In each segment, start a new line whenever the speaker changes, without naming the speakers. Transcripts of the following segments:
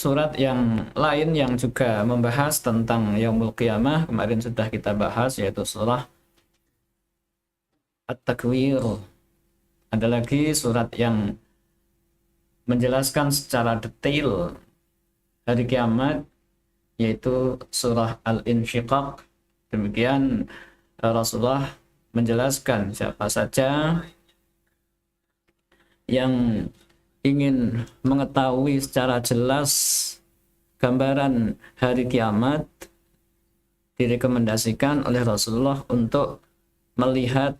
surat yang lain yang juga membahas tentang Yaumul Qiyamah kemarin sudah kita bahas, yaitu surah At-Takwir. Ada lagi surat yang menjelaskan secara detail hari kiamat, yaitu surah Al-Insyiqaq. Demikian Rasulullah menjelaskan siapa saja yang ingin mengetahui secara jelas gambaran hari kiamat, direkomendasikan oleh Rasulullah untuk melihat,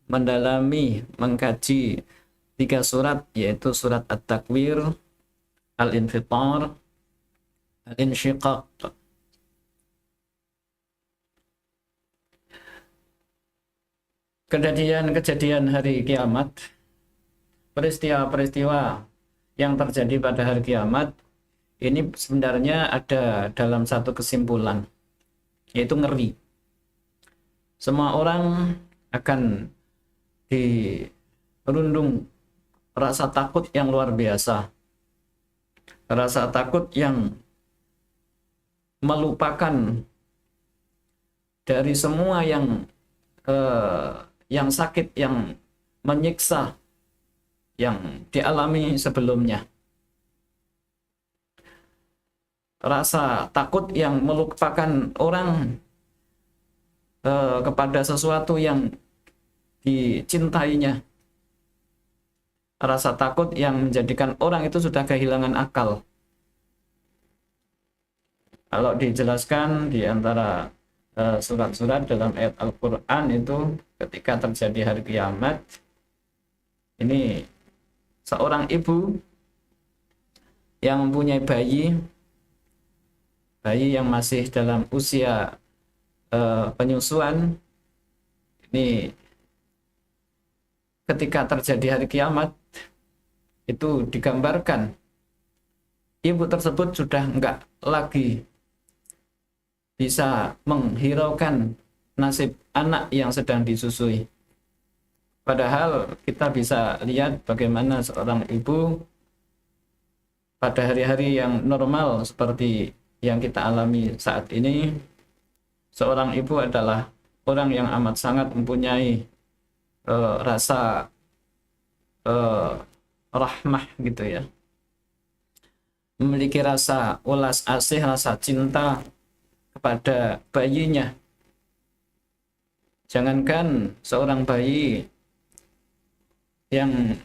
mendalami, mengkaji 3 surat, yaitu surat At-Takwir, Al-Infitar, Al-Insyiqaq. Kejadian-kejadian hari kiamat, peristiwa-peristiwa yang terjadi pada hari kiamat ini sebenarnya ada dalam satu kesimpulan, yaitu ngeri. Semua orang akan dirundung rasa takut yang luar biasa, rasa takut yang melupakan dari semua yang sakit, yang menyiksa yang dialami sebelumnya. Rasa takut yang melupakan orang kepada sesuatu yang dicintainya. Rasa takut yang menjadikan orang itu sudah kehilangan akal. Kalau dijelaskan di antara surat-surat dalam ayat Al-Quran itu, ketika terjadi hari kiamat, ini seorang ibu yang mempunyai bayi yang masih dalam usia penyusuan, ini ketika terjadi hari kiamat itu digambarkan ibu tersebut sudah enggak lagi bisa menghiraukan nasib anak yang sedang disusui. Padahal kita bisa lihat bagaimana seorang ibu pada hari-hari yang normal seperti yang kita alami saat ini, seorang ibu adalah orang yang amat sangat mempunyai rasa rahmah gitu ya, memiliki rasa ulas asih, rasa cinta kepada bayinya. Jangankan seorang bayi yang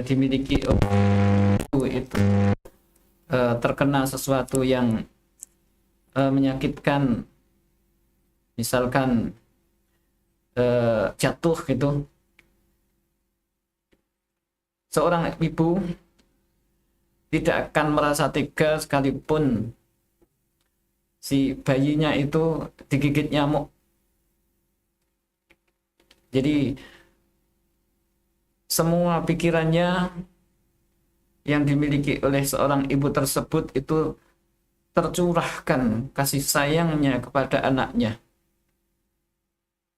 dimiliki ibu itu terkena sesuatu yang menyakitkan, misalkan jatuh gitu, seorang ibu tidak akan merasa tega sekalipun si bayinya itu digigit nyamuk. Jadi semua pikirannya yang dimiliki oleh seorang ibu tersebut itu tercurahkan kasih sayangnya kepada anaknya.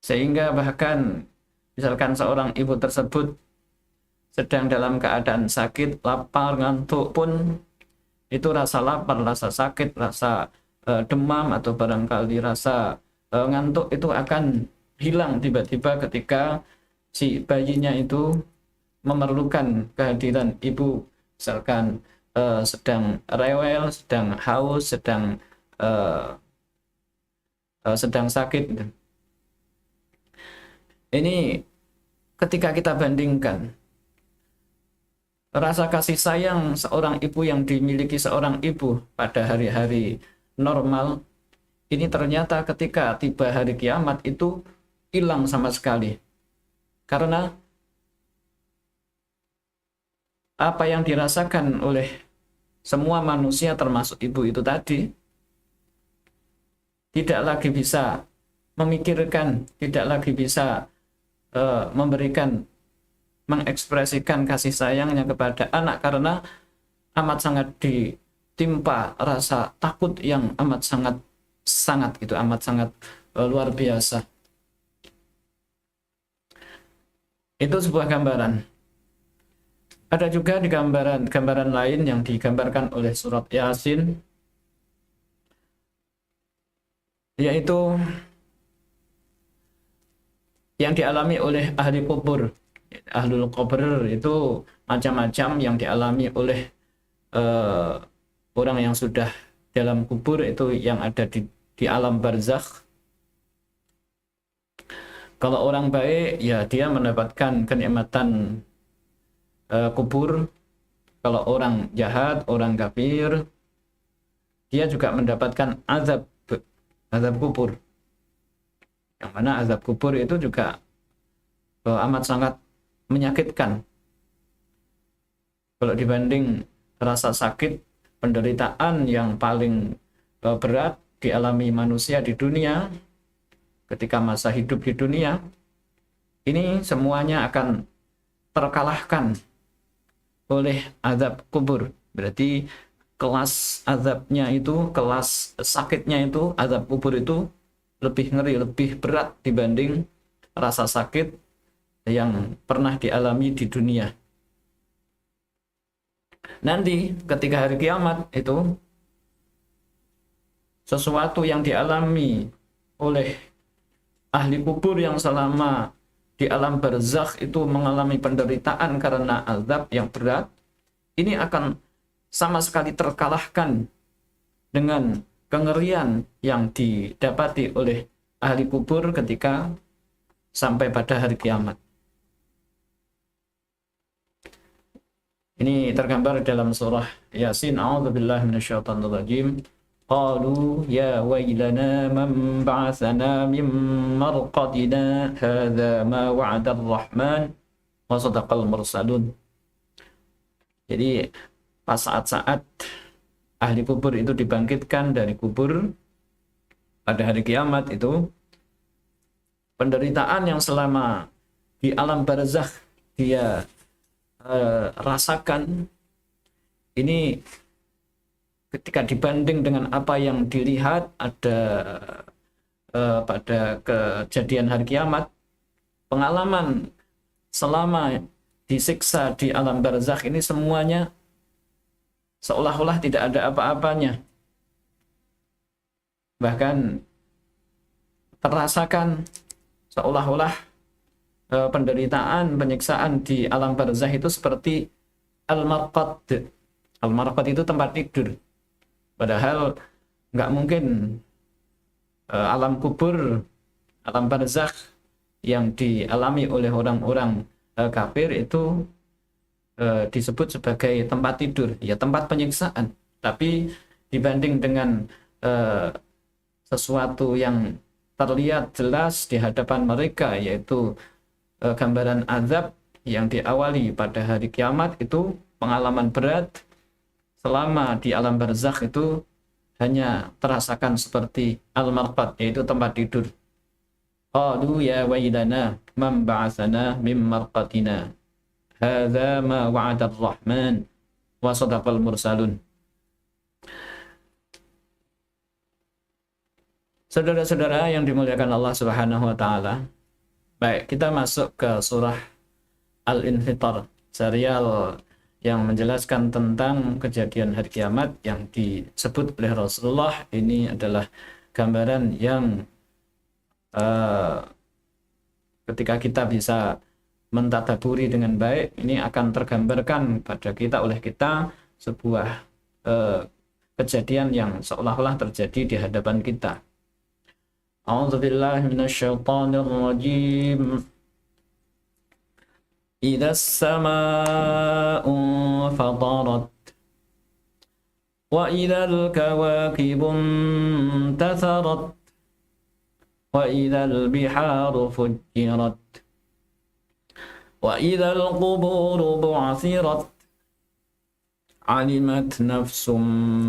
Sehingga bahkan misalkan seorang ibu tersebut sedang dalam keadaan sakit, lapar, ngantuk pun, itu rasa lapar, rasa sakit, rasa demam atau barangkali rasa ngantuk itu akan hilang tiba-tiba ketika si bayinya itu memerlukan kehadiran ibu, misalkan sedang rewel, sedang haus, sedang sakit. Ini ketika kita bandingkan rasa kasih sayang seorang ibu yang dimiliki seorang ibu pada hari-hari normal, ini ternyata ketika tiba hari kiamat itu hilang sama sekali. Karena apa yang dirasakan oleh semua manusia termasuk ibu itu tadi, tidak lagi bisa memikirkan, tidak lagi bisa memberikan, mengekspresikan kasih sayangnya kepada anak, karena amat sangat ditimpa rasa takut yang amat sangat gitu, amat sangat luar biasa. Itu sebuah gambaran. Ada juga di gambaran lain yang digambarkan oleh surat Yasin, yaitu yang dialami oleh ahli kubur. Ahlul kubur itu macam-macam yang dialami oleh eh, orang yang sudah dalam kubur, itu yang ada di alam barzakh. Kalau orang baik, ya dia mendapatkan kenikmatan kubur. Kalau orang jahat, orang kafir, dia juga mendapatkan azab kubur. Yang mana azab kubur itu juga amat sangat menyakitkan. Kalau dibanding rasa sakit, penderitaan yang paling berat dialami manusia di dunia ketika masa hidup di dunia, ini semuanya akan terkalahkan oleh azab kubur. Berarti kelas azabnya itu, kelas sakitnya itu, azab kubur itu lebih ngeri, lebih berat dibanding rasa sakit yang pernah dialami di dunia. Nanti ketika hari kiamat itu, sesuatu yang dialami oleh ahli kubur yang selama di alam barzakh itu mengalami penderitaan karena azab yang berat, ini akan sama sekali terkalahkan dengan kengerian yang didapati oleh ahli kubur ketika sampai pada hari kiamat. Ini tergambar dalam surah Yasin. A'udzubillahi minasyaitonirrajim. Qalu ya wailana man ba'atsana min marqadina hadza ma wa'ada ar-rahman wa sadaqal mursalun. Jadi pas saat-saat ahli kubur itu dibangkitkan dari kubur pada hari kiamat itu, penderitaan yang selama di alam barzakh dia rasakan, ini ketika dibanding dengan apa yang dilihat ada pada kejadian hari kiamat, pengalaman selama disiksa di alam barzakh ini semuanya seolah-olah tidak ada apa-apanya. Bahkan terasakan seolah-olah penderitaan, penyiksaan di alam barzakh itu seperti al-marqad. Al-marqad itu tempat tidur. Padahal nggak mungkin alam kubur, alam barzakh yang dialami oleh orang-orang kafir itu disebut sebagai tempat tidur, ya tempat penyiksaan. Tapi dibanding dengan sesuatu yang terlihat jelas di hadapan mereka, yaitu gambaran azab yang diawali pada hari kiamat, itu pengalaman berat selama di alam barzakh itu hanya terasakan seperti al-marqad, yaitu tempat tidur. Qalu ya wailana man ba'atsana min marqatina hadza ma wa'ada ar-rahman wa sadaqal mursalun. Saudara-saudara yang dimuliakan Allah Subhanahu wa taala, baik, kita masuk ke surah Al-Infitar, serial yang menjelaskan tentang kejadian hari kiamat yang disebut oleh Rasulullah. Ini adalah gambaran yang ketika kita bisa mentadaburi dengan baik, ini akan tergambarkan pada kita, oleh kita, sebuah kejadian yang seolah-olah terjadi di hadapan kita. A'udzubillahi minasyaitonirrajim. إذا السماء انفطرت وإذا الكواكب انتثرت وإذا البحار فجرت وإذا القبور بعثرت علمت نفس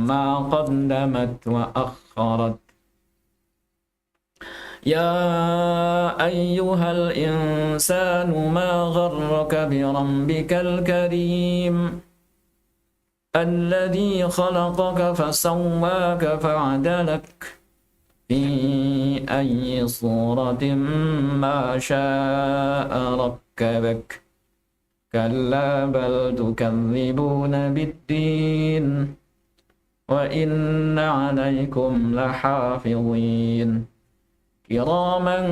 ما قدمت وأخرت يا أيها الإنسان ما غرك بربك الكريم الذي خلقك فسواك فعدلك في أي صورة ما شاء ركبك kalla bal tukadzibuna biddin wa inna 'alaikum lahafizin kiraman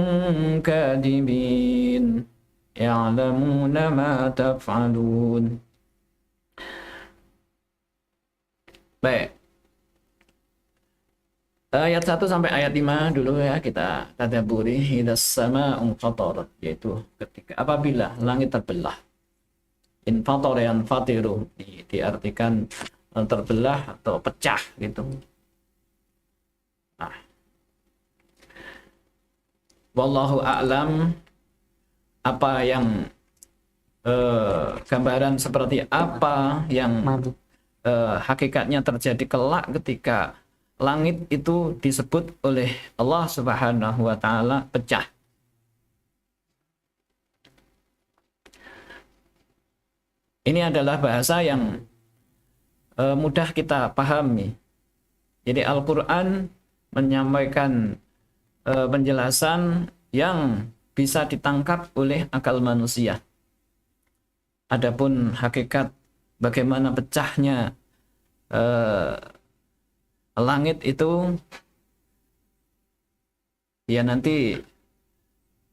katibin ya'lamuna ma taf'alun. Baik. Ayat 1 sampai ayat 5 dulu ya kita tadabburi. Idas sama'u fatarat, yaitu ketika apabila langit terbelah. Infatar yang fatiru diartikan terbelah atau pecah gitu. Nah, wallahu a'lam, apa yang gambaran seperti apa yang hakikatnya terjadi kelak ketika langit itu disebut oleh Allah Subhanahu wa taala pecah. Ini adalah bahasa yang mudah kita pahami. Jadi Al-Qur'an menyampaikan penjelasan yang bisa ditangkap oleh akal manusia. Adapun hakikat bagaimana pecahnya langit itu ya nanti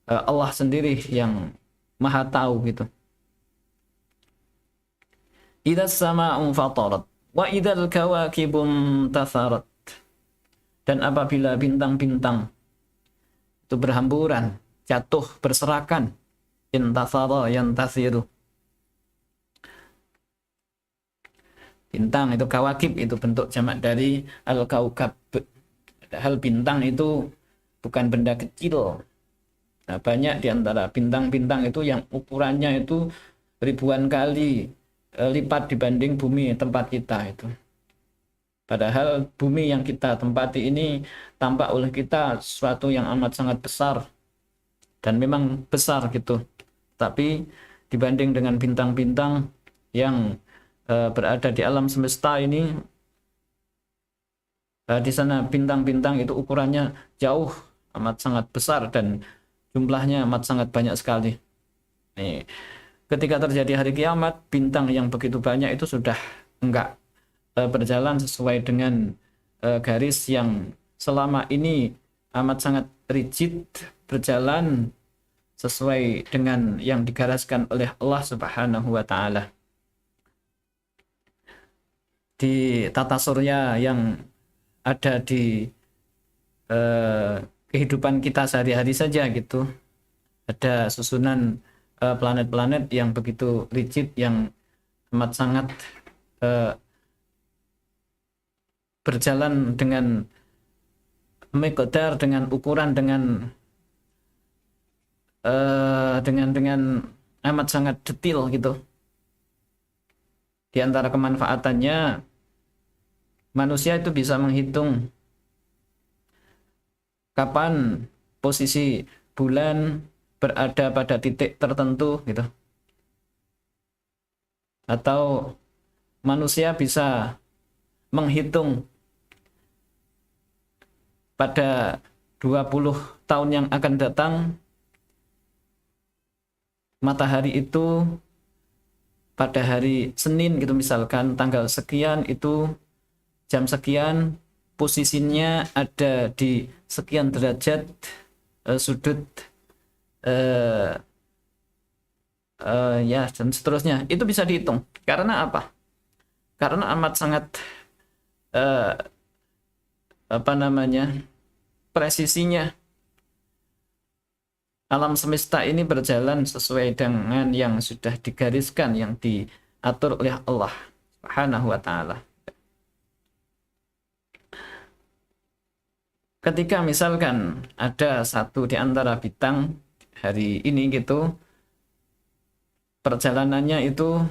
Allah sendiri yang maha tahu gitu. Idzas sama'u fatarat wa idzal kawakibun tatharat, dan apabila bintang-bintang itu berhamburan, jatuh berserakan, intathara yantasiru. Bintang itu kawakib, itu bentuk jamak dari al-kaukab. Padahal bintang itu bukan benda kecil. Nah, banyak di antara bintang-bintang itu yang ukurannya itu ribuan kali lipat dibanding bumi tempat kita itu. Padahal bumi yang kita tempati ini tampak oleh kita sesuatu yang amat sangat besar. Dan memang besar gitu. Tapi dibanding dengan bintang-bintang yang berada di alam semesta ini, di sana bintang-bintang itu ukurannya jauh amat sangat besar dan jumlahnya amat sangat banyak sekali. Nih, ketika terjadi hari kiamat, bintang yang begitu banyak itu sudah enggak berjalan sesuai dengan garis yang selama ini amat sangat rigid, berjalan sesuai dengan yang digariskan oleh Allah Subhanahu wa taala. Di tata surya yang ada di kehidupan kita sehari-hari saja gitu, ada susunan planet-planet yang begitu rigid, yang amat sangat berjalan dengan miqdar, dengan ukuran, dengan amat sangat detail gitu. Di antara kemanfaatannya, manusia itu bisa menghitung kapan posisi bulan berada pada titik tertentu gitu. Atau manusia bisa menghitung pada 20 tahun yang akan datang matahari itu pada hari Senin gitu, misalkan tanggal sekian itu jam sekian posisinya ada di sekian derajat sudut ya dan seterusnya, itu bisa dihitung. Karena apa? Karena amat sangat presisinya. Alam semesta ini berjalan sesuai dengan yang sudah digariskan, yang diatur oleh Allah Subhanahu wa taala. Ketika misalkan ada satu di antara bintang hari ini gitu, perjalanannya itu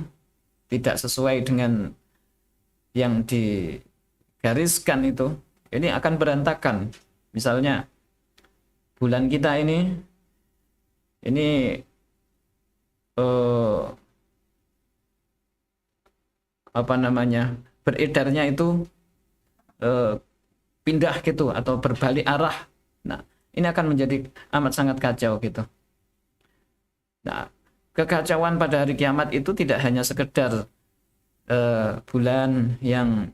tidak sesuai dengan yang digariskan itu, ini akan berantakan. Misalnya bulan kita ini beredarnya itu pindah gitu atau berbalik arah. Nah, ini akan menjadi amat sangat kacau gitu. Nah, kekacauan pada hari kiamat itu tidak hanya sekedar bulan yang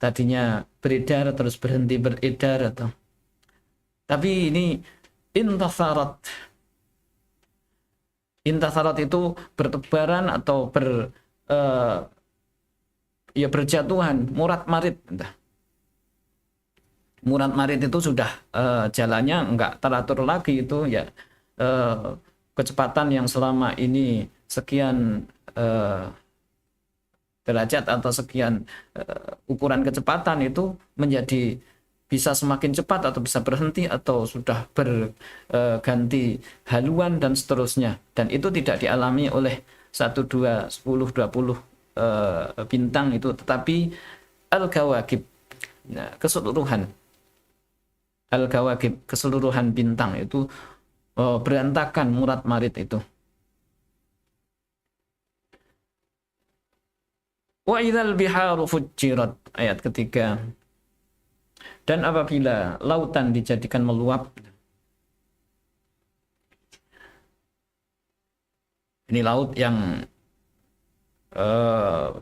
tadinya beredar terus berhenti beredar, tapi ini intasarat. Intasarat itu bertebaran atau ya berjatuhan, murat-marit. Murat-marit itu sudah jalannya enggak teratur lagi, itu ya kecepatan yang selama ini sekian derajat atau sekian ukuran kecepatan itu menjadi bisa semakin cepat atau bisa berhenti atau sudah berganti haluan dan seterusnya, dan itu tidak dialami oleh 1, 2, 10, 20 bintang itu, tetapi al-kawakib, nah, keseluruhan al-kawakib, keseluruhan bintang itu berantakan murat-marit itu. Wa idzal biharu fujjirat, ayat ketiga. Dan apabila lautan dijadikan meluap, ini laut yang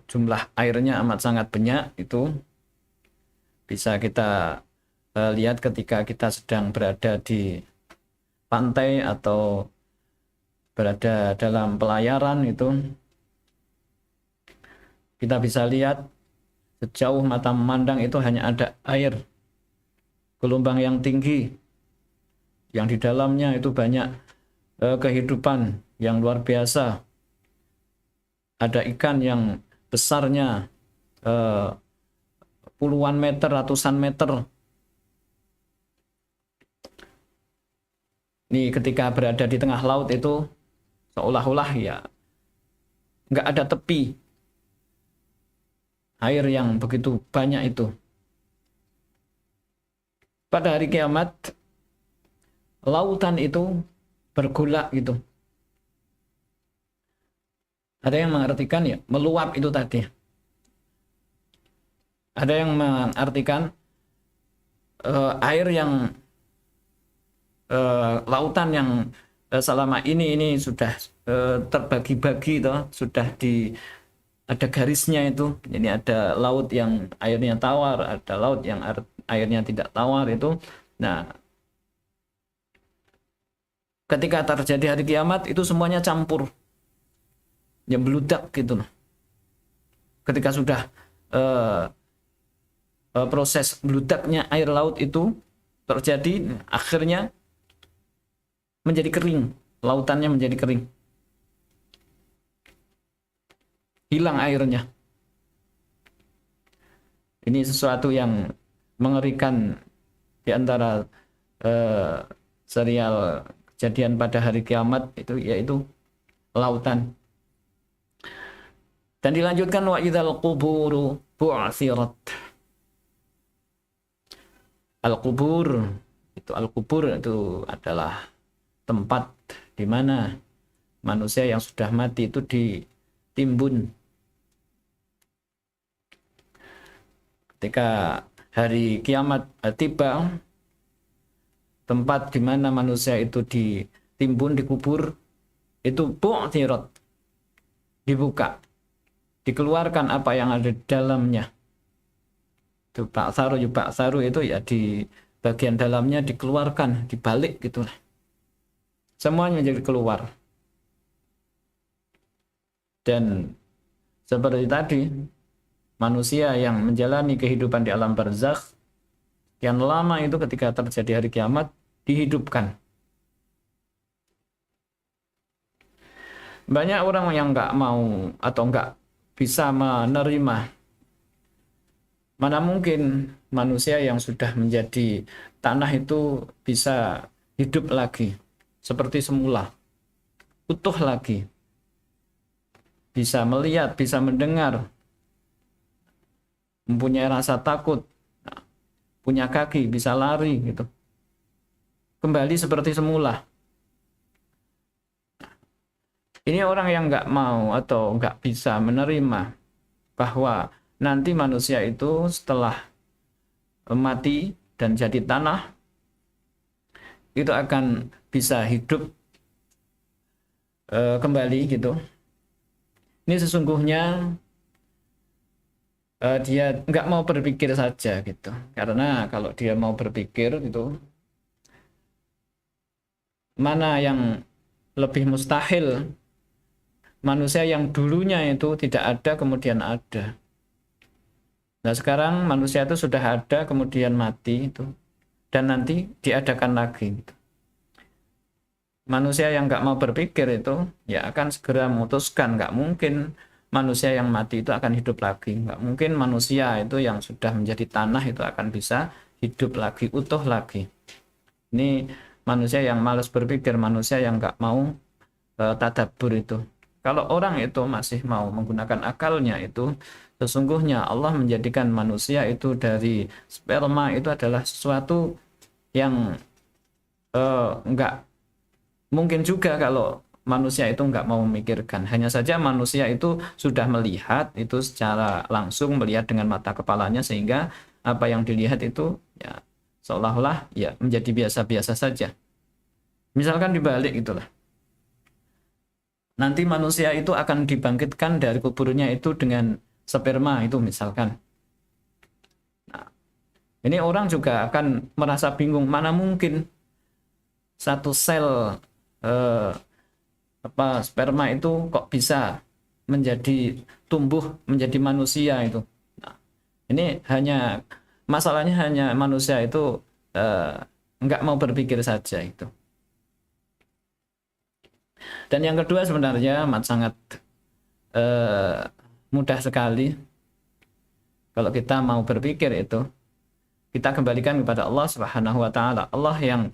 jumlah airnya amat sangat banyak, itu bisa kita lihat ketika kita sedang berada di pantai atau berada dalam pelayaran, itu kita bisa lihat sejauh mata memandang itu hanya ada air, gelombang yang tinggi, yang di dalamnya itu banyak kehidupan yang luar biasa. Ada ikan yang besarnya puluhan meter, ratusan meter. Ini ketika berada di tengah laut itu seolah-olah ya nggak ada tepi. Air yang begitu banyak itu. Pada hari kiamat, lautan itu bergolak gitu. Ada yang mengartikan ya meluap itu tadi. Ada yang mengartikan air yang lautan yang selama ini sudah terbagi-bagi, sudah ada garisnya itu. Jadi ada laut yang airnya tawar, ada laut yang airnya tidak tawar itu. Nah, ketika terjadi hari kiamat itu semuanya campur, ya beludak gitu. Ketika sudah proses beludaknya air laut itu terjadi, akhirnya menjadi kering, lautannya menjadi kering, hilang airnya. Ini sesuatu yang mengerikan di antara serial kejadian pada hari kiamat itu, yaitu lautan. Dan dilanjutkan wa idzal quburu bu'tsirat. Al-qubur itu adalah tempat di mana manusia yang sudah mati itu ditimbun. Ketika hari kiamat tiba, tempat di mana manusia itu ditimbun, dikubur, itu bu'tsirat, dibuka, dikeluarkan apa yang ada di dalamnya. Itu ba'tsaru itu ya di bagian dalamnya dikeluarkan, dibalik gitu. Semuanya menjadi keluar. Dan seperti tadi, manusia yang menjalani kehidupan di alam barzakh yang lama itu ketika terjadi hari kiamat dihidupkan. Banyak orang yang nggak mau atau nggak bisa menerima. Mana mungkin manusia yang sudah menjadi tanah itu bisa hidup lagi seperti semula, utuh lagi, bisa melihat, bisa mendengar, mempunyai rasa takut, punya kaki, bisa lari gitu, kembali seperti semula. Ini orang yang nggak mau atau nggak bisa menerima bahwa nanti manusia itu setelah mati dan jadi tanah itu akan bisa hidup kembali gitu. Ini sesungguhnya dia nggak mau berpikir saja gitu. Karena kalau dia mau berpikir gitu, mana yang lebih mustahil, manusia yang dulunya itu tidak ada kemudian ada. Nah sekarang manusia itu sudah ada kemudian mati itu, dan nanti diadakan lagi gitu. Manusia yang nggak mau berpikir itu ya akan segera memutuskan, nggak mungkin manusia yang mati itu akan hidup lagi, nggak mungkin manusia itu yang sudah menjadi tanah itu akan bisa hidup lagi, utuh lagi. Ini manusia yang malas berpikir, manusia yang nggak mau tadabbur itu. Kalau orang itu masih mau menggunakan akalnya itu, sesungguhnya Allah menjadikan manusia itu dari sperma itu adalah sesuatu yang nggak mungkin juga kalau manusia itu nggak mau memikirkan. Hanya saja manusia itu sudah melihat itu secara langsung, melihat dengan mata kepalanya, sehingga apa yang dilihat itu ya seolah-olah ya menjadi biasa-biasa saja. Misalkan dibalik itulah. Nanti manusia itu akan dibangkitkan dari kuburnya itu dengan sperma itu misalkan. Nah, ini orang juga akan merasa bingung, mana mungkin satu sel eh, sperma itu kok bisa menjadi tumbuh menjadi manusia itu. Nah, ini hanya masalahnya hanya manusia itu eh, nggak mau berpikir saja itu. Dan yang kedua sebenarnya amat sangat eh, mudah sekali kalau kita mau berpikir itu, kita kembalikan kepada Allah Subhanahu wa taala. Allah yang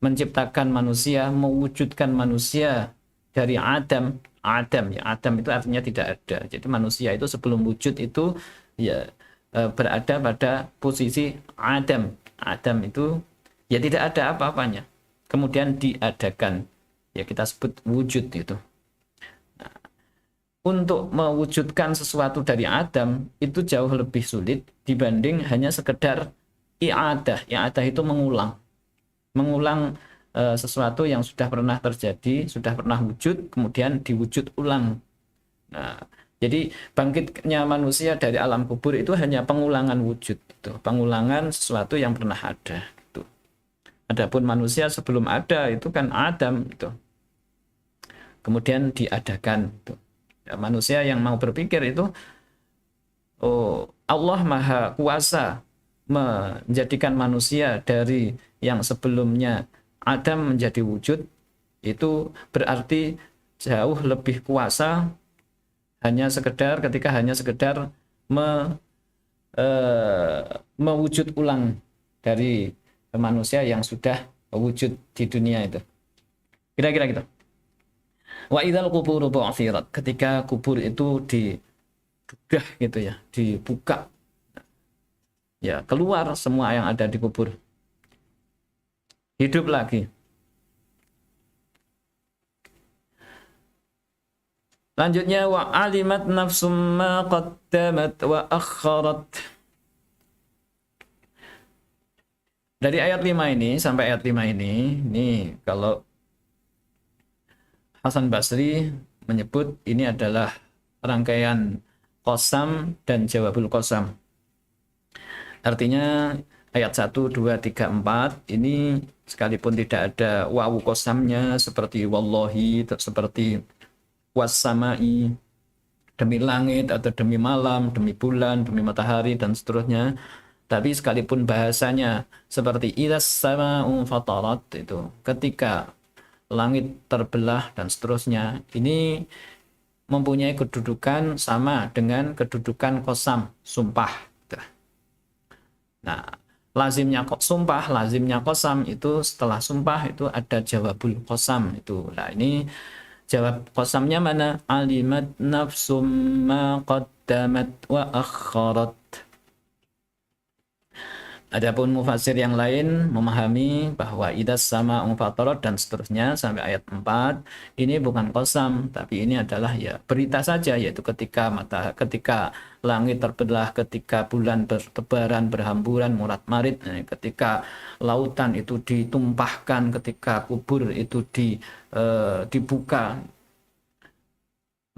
menciptakan manusia, mewujudkan manusia dari Adam. Adam ya, Adam itu artinya tidak ada. Jadi manusia itu sebelum wujud itu ya berada pada posisi Adam. Adam itu ya tidak ada apa-apanya. Kemudian diadakan. Ya kita sebut wujud itu. Nah, untuk mewujudkan sesuatu dari Adam itu jauh lebih sulit dibanding hanya sekedar i'adah. I'adah itu mengulang. Mengulang sesuatu yang sudah pernah terjadi, sudah pernah wujud, kemudian diwujud ulang. Nah, jadi bangkitnya manusia dari alam kubur itu hanya pengulangan wujud, itu pengulangan sesuatu yang pernah ada. Gitu. Adapun manusia sebelum ada itu kan Adam, itu kemudian diadakan. Gitu. Ya, manusia yang mau berpikir itu, oh Allah Maha Kuasa menjadikan manusia dari yang sebelumnya Adam menjadi wujud, itu berarti jauh lebih kuasa hanya sekedar ketika hanya sekedar mewujud ulang dari manusia yang sudah wujud di dunia itu. Kira-kira gitu. Wa idzal quburu bu'thirat, ketika kubur itu dibuka gitu ya, dibuka. Ya, keluar semua yang ada di kubur. Hidup lagi. Lanjutnya wa alimat nafsum ma qaddamat wa akharat. Dari ayat 5 ini sampai ayat 5 ini kalau Hasan Basri menyebut ini adalah rangkaian qasam dan jawabul qasam. Artinya ayat 1, 2, 3, 4 ini sekalipun tidak ada wawu qasamnya seperti wallahi, seperti wassamai, demi langit atau demi malam, demi bulan, demi matahari dan seterusnya. Tapi sekalipun bahasanya seperti idas sama'u fatarat, itu ketika langit terbelah dan seterusnya, ini mempunyai kedudukan sama dengan kedudukan qasam, sumpah. Nah, lazimnya sumpah, lazimnya qasam itu setelah sumpah itu ada jawabul qasam itu. Nah, ini jawab qasamnya mana? Alimat nafsum ma qaddamat wa akharat. Adapun mufassir yang lain memahami bahwa idas sama fatarat dan seterusnya sampai ayat 4 ini bukan qasam, tapi ini adalah ya berita saja, yaitu ketika langit terbelah, ketika bulan bertebaran berhamburan murat marit, ketika lautan itu ditumpahkan, ketika kubur itu dibuka.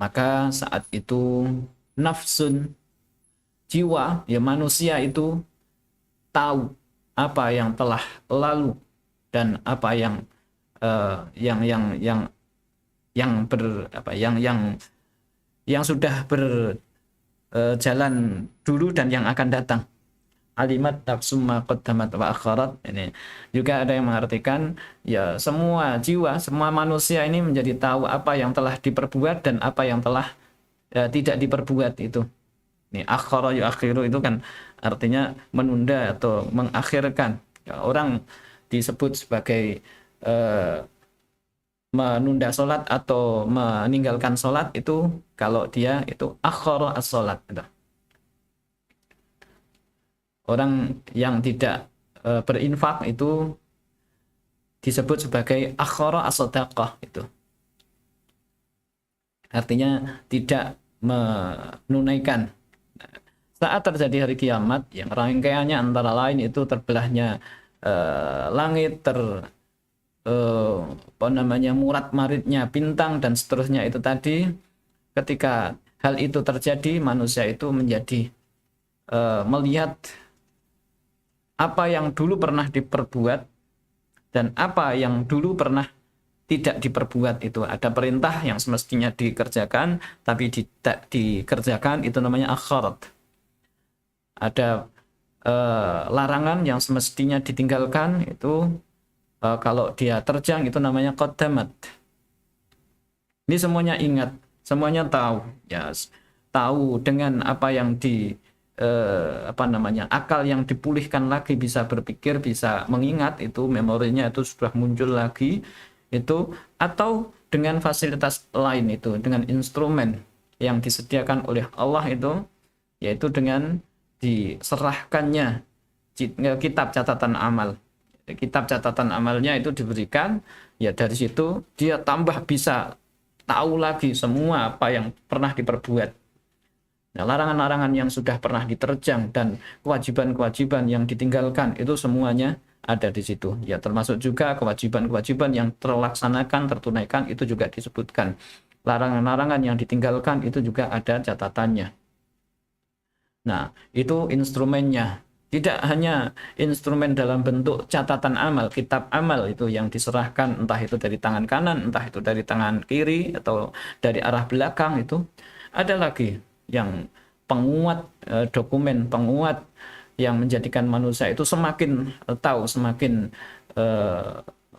Maka saat itu nafsun, jiwa ya manusia itu tahu apa yang telah lalu dan apa yang yang ber apa yang sudah berjalan dulu dan yang akan datang. Alimat nafsum ma qaddamat wa akharat. Ini juga ada yang mengartikan ya semua jiwa, semua manusia ini menjadi tahu apa yang telah diperbuat dan apa yang telah tidak diperbuat itu. Ini akhara yuakhiru itu kan artinya menunda atau mengakhirkan. Ya, orang disebut sebagai menunda sholat atau meninggalkan sholat itu kalau dia itu akhara as-sholat gitu. Orang yang tidak berinfak itu disebut sebagai akhara as-shadaqah itu. Artinya tidak menunaikan. Saat terjadi hari kiamat yang rangkaiannya antara lain itu terbelahnya langit, apa namanya murat-maritnya bintang dan seterusnya itu tadi, ketika hal itu terjadi manusia itu menjadi melihat apa yang dulu pernah diperbuat dan apa yang dulu pernah tidak diperbuat. Itu ada perintah yang semestinya dikerjakan tapi tidak dikerjakan, itu namanya akhirat. Ada larangan yang semestinya ditinggalkan, itu kalau dia terjang itu namanya qaddamat. Ini semuanya ingat, semuanya tahu ya, tahu dengan apa yang apa namanya akal yang dipulihkan lagi, bisa berpikir, bisa mengingat, itu memorinya itu sudah muncul lagi itu, atau dengan fasilitas lain itu, dengan instrumen yang disediakan oleh Allah itu, yaitu dengan diserahkannya kitab catatan amal. Kitab catatan amalnya itu diberikan, ya dari situ dia tambah bisa tahu lagi semua apa yang pernah diperbuat. Nah, larangan-larangan yang sudah pernah diterjang dan kewajiban-kewajiban yang ditinggalkan itu semuanya ada di situ. Ya, termasuk juga kewajiban-kewajiban yang terlaksanakan, tertunaikan, itu juga disebutkan. Larangan-larangan yang ditinggalkan itu juga ada catatannya. Nah, itu instrumennya. Tidak hanya instrumen dalam bentuk catatan amal, kitab amal itu yang diserahkan, entah itu dari tangan kanan, entah itu dari tangan kiri, atau dari arah belakang itu. Ada lagi yang penguat, dokumen penguat yang menjadikan manusia itu semakin tahu, semakin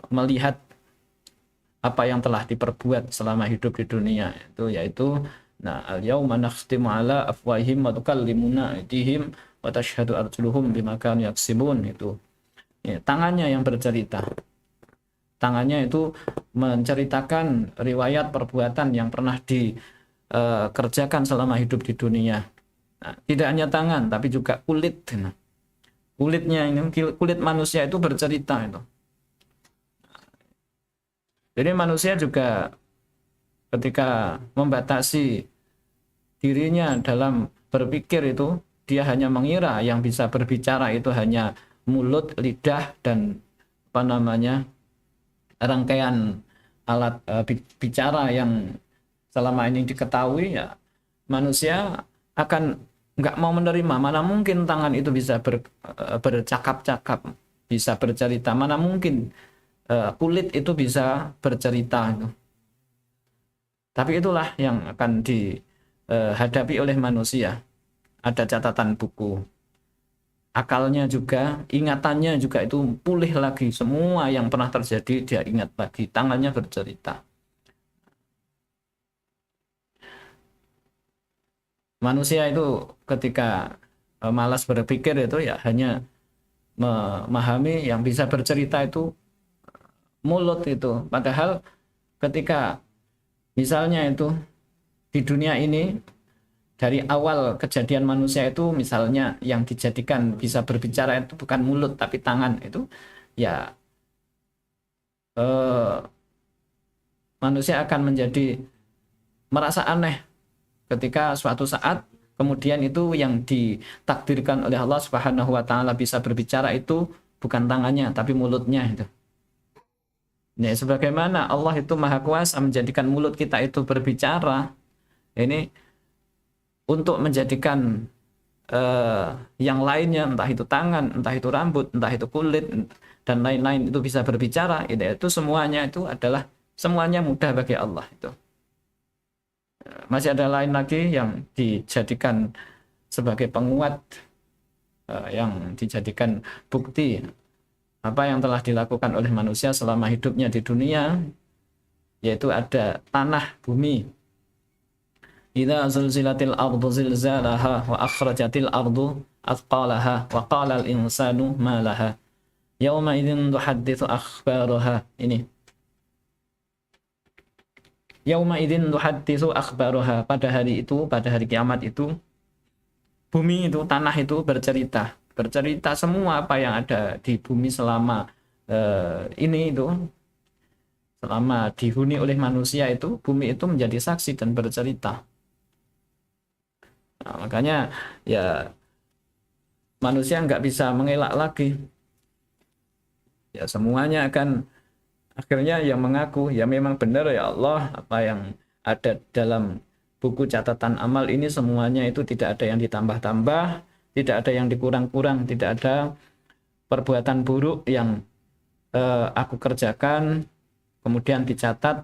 melihat apa yang telah diperbuat selama hidup di dunia itu, yaitu al-yauma nakhtimu ala afwahihim wa tukallimuna aydihim wa tashhadu arjuluhum bima kanu yaksibun. Itu ya, tangannya yang bercerita. Tangannya itu menceritakan riwayat perbuatan yang pernah dikerjakan selama hidup di dunia. Nah, tidak hanya tangan tapi juga kulit. Nah, kulitnya ini, kulit manusia itu bercerita itu. Jadi manusia juga ketika membatasi dirinya dalam berpikir itu, dia hanya mengira yang bisa berbicara itu hanya mulut, lidah, dan apa namanya rangkaian alat bicara yang selama ini diketahui. Ya, manusia akan nggak mau menerima. Mana mungkin tangan itu bisa bercakap-cakap, bisa bercerita. Mana mungkin kulit itu bisa bercerita itu. Tapi itulah yang akan dihadapi oleh manusia. Ada catatan buku. Akalnya juga, ingatannya juga itu pulih lagi. Semua yang pernah terjadi dia ingat lagi. Tangannya bercerita. Manusia itu ketika malas berpikir itu ya hanya memahami yang bisa bercerita itu mulut itu. Padahal ketika misalnya itu di dunia ini dari awal kejadian manusia itu, misalnya yang dijadikan bisa berbicara itu bukan mulut tapi tangan, itu ya manusia akan menjadi merasa aneh ketika suatu saat kemudian itu yang ditakdirkan oleh Allah Subhanahu wa taala bisa berbicara itu bukan tangannya tapi mulutnya itu. Nah, sebagaimana Allah itu maha kuasa menjadikan mulut kita itu berbicara, Ini untuk menjadikan yang lainnya, entah itu tangan, entah itu rambut, entah itu kulit, dan lain-lain itu bisa berbicara, itu semuanya itu adalah semuanya mudah bagi Allah itu. Masih ada lain lagi yang dijadikan sebagai penguat, yang dijadikan bukti apa yang telah dilakukan oleh manusia selama hidupnya di dunia, yaitu ada tanah, bumi. Idza zulzilatil ardu zilzalaha wa akhrajatil ardu athqalaha wa qala al insanu ma laha yauma idzin tuhadditsu akhbaraha. Ini yauma idzin tuhadditsu akhbaraha, pada hari itu, pada hari kiamat itu, bumi itu, tanah itu bercerita semua apa yang ada di bumi selama ini itu, selama dihuni oleh manusia itu, bumi itu menjadi saksi dan bercerita. Nah, makanya ya manusia nggak bisa mengelak lagi. Ya semuanya akan akhirnya yang mengaku, ya memang benar ya Allah, apa yang ada dalam buku catatan amal ini semuanya itu tidak ada yang ditambah-tambah, tidak ada yang dikurang-kurang, tidak ada perbuatan buruk yang aku kerjakan kemudian dicatat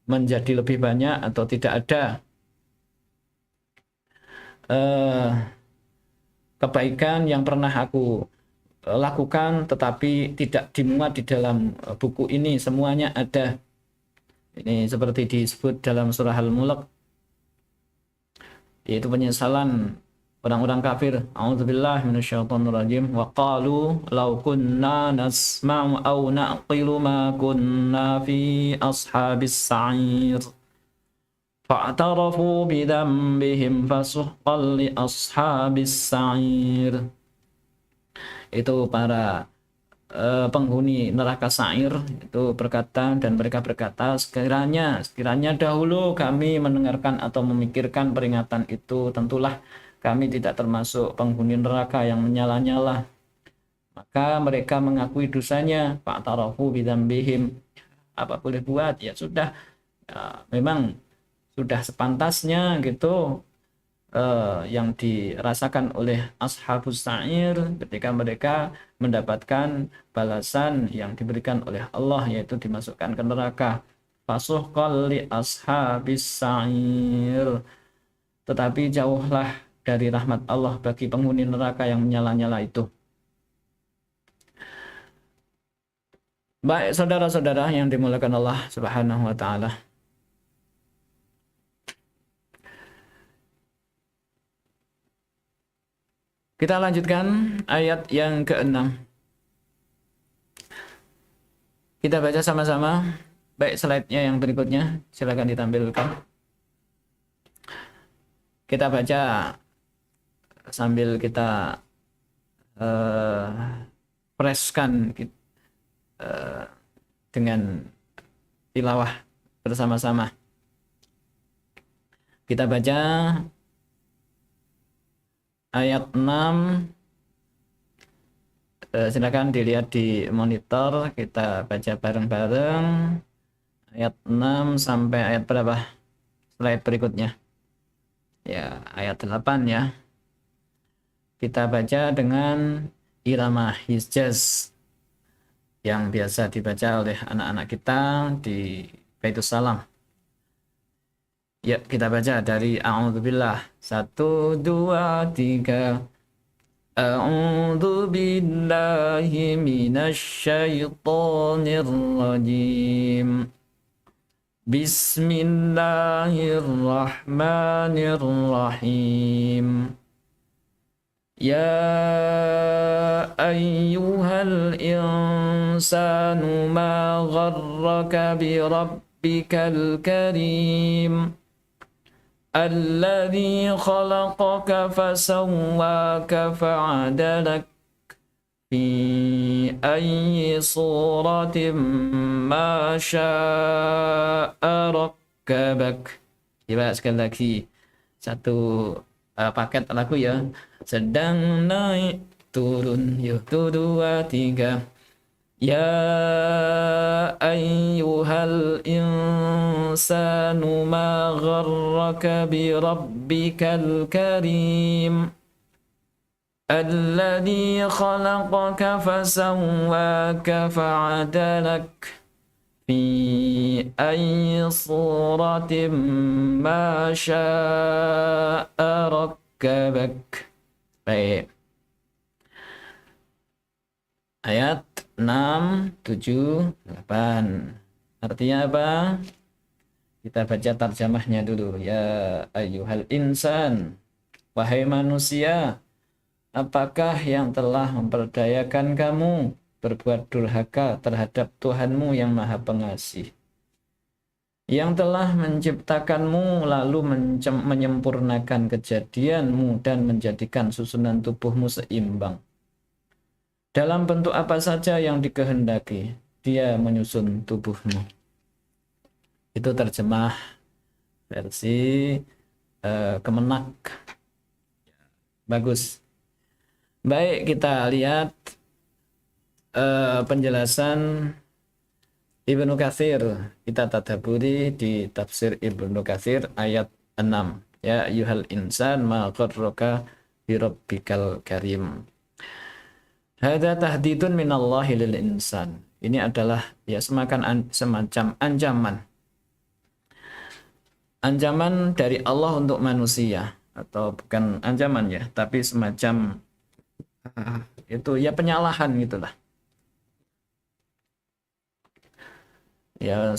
menjadi lebih banyak, atau tidak ada kebaikan yang pernah aku lakukan tetapi tidak dimuat di dalam buku ini, semuanya ada. Ini seperti disebut dalam surah Al-Mulk, yaitu penyesalan orang-orang kafir. A'udzubillahi minasyaitonirrajim. Wa qalu law kunna nasma'u aw na'qilu ma kunna fi ashabis sa'ir fa'tarafu bidambihim fasuhqan li ashabis sa'ir. Itu para penghuni neraka sa'ir itu berkata, dan mereka berkata, sekiranya dahulu kami mendengarkan atau memikirkan peringatan itu, tentulah kami tidak termasuk penghuni neraka yang menyala-nyala. Maka mereka mengakui dosanya, fa'tarafu bidambihim. Apa boleh buat, ya sudah, ya, memang sudah sepantasnya gitu yang dirasakan oleh ashabus sa'ir ketika mereka mendapatkan balasan yang diberikan oleh Allah, yaitu dimasukkan ke neraka. Fasuhqal li ashabis sa'ir, tetapi jauhlah dari rahmat Allah bagi penghuni neraka yang menyala-nyala itu. Baik saudara-saudara yang dimuliakan Allah Subhanahu wa taala. Kita lanjutkan ayat yang ke-6. Kita baca sama-sama. Baik, slide-nya yang berikutnya silakan ditampilkan. Kita baca sambil kita preskan dengan tilawah bersama-sama. Kita baca ayat 6, silakan dilihat di monitor, kita baca bareng-bareng ayat 6 sampai ayat berapa? Slide berikutnya. Ya, ayat 8 ya. Kita baca dengan irama hijaz yang biasa dibaca oleh anak-anak kita di Baitus Salam. Ya, kita baca dari A'udzubillah. 1, 2, 3. A'udzu billahi minasyaitonir rajim. Bismillahirrahmanirrahim. Ya ayyuhal insanu ma gharraka bi rabbikal karim. Alladzi khalaqaka fasawwaka fa'adalak fi ayyi suratin ma syaa rakkabak. Coba sekali lagi. Satu paket lagu ya. Sedang naik turun, yuk 1, 2, 3. Ya ayyuhal insanu الإنسان ما غرك بربك الكريم الذي خلقك فسواك فعدلك في أي صورة ما شاء ركبك. Baik. Ayat 6, 7, 8. Artinya apa? Kita baca tarjamahnya dulu. Ya ayyuhal insan, wahai manusia, apakah yang telah memperdayakan kamu berbuat durhaka terhadap Tuhanmu yang Maha Pengasih, yang telah menciptakanmu lalu menyempurnakan kejadianmu dan menjadikan susunan tubuhmu seimbang. Dalam bentuk apa saja yang dikehendaki, Dia menyusun tubuhmu. Itu terjemah versi Kemenak. Bagus. Baik, kita lihat penjelasan Ibnu Katsir. Kita tadaburi di tafsir Ibnu Katsir ayat 6. Ya ayyuhal insan ma gharraka bi rabbikal karim. Hadza tahdidun minallahi lil insan. Ini adalah ya semacam ancaman. Ancaman dari Allah untuk manusia, atau bukan ancaman ya, tapi semacam itu ya penyalahan gitulah. Ya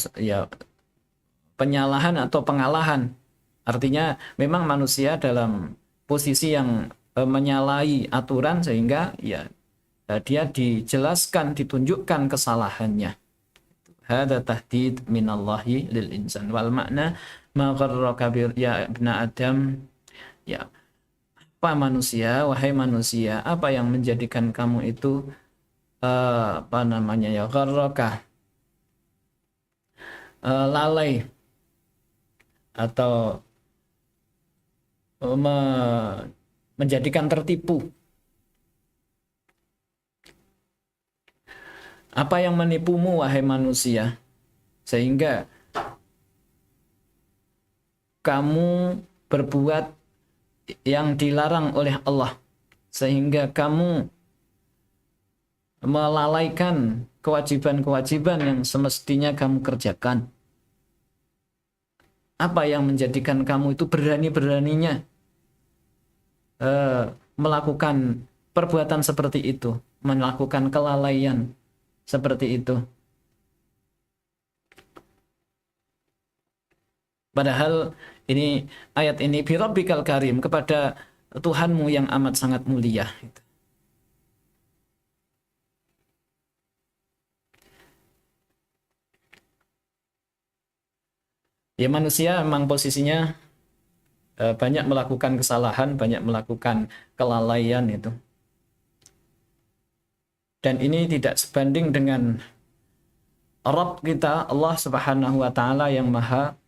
penyalahan atau pengalahan. Artinya memang manusia dalam posisi yang menyalahi aturan sehingga ya dia dijelaskan, ditunjukkan kesalahannya. Hada tahdid minallahi lil insan wal makna ma gharraka ya ibna Adam, ya apa manusia, wahai manusia, apa yang menjadikan kamu itu apa namanya ya gharraka, lalai atau menjadikan tertipu. Apa yang menipumu, wahai manusia, sehingga kamu berbuat yang dilarang oleh Allah, sehingga kamu melalaikan kewajiban-kewajiban yang semestinya kamu kerjakan. Apa yang menjadikan kamu itu berani-beraninya melakukan perbuatan seperti itu, melakukan kelalaian seperti itu. Padahal ini ayat ini bi rabbikal karim, kepada Tuhanmu yang amat sangat mulia. Ya manusia memang posisinya banyak melakukan kesalahan, banyak melakukan kelalaian itu. Dan ini tidak sebanding dengan Rabb kita, Allah Subhanahu wa taala yang maha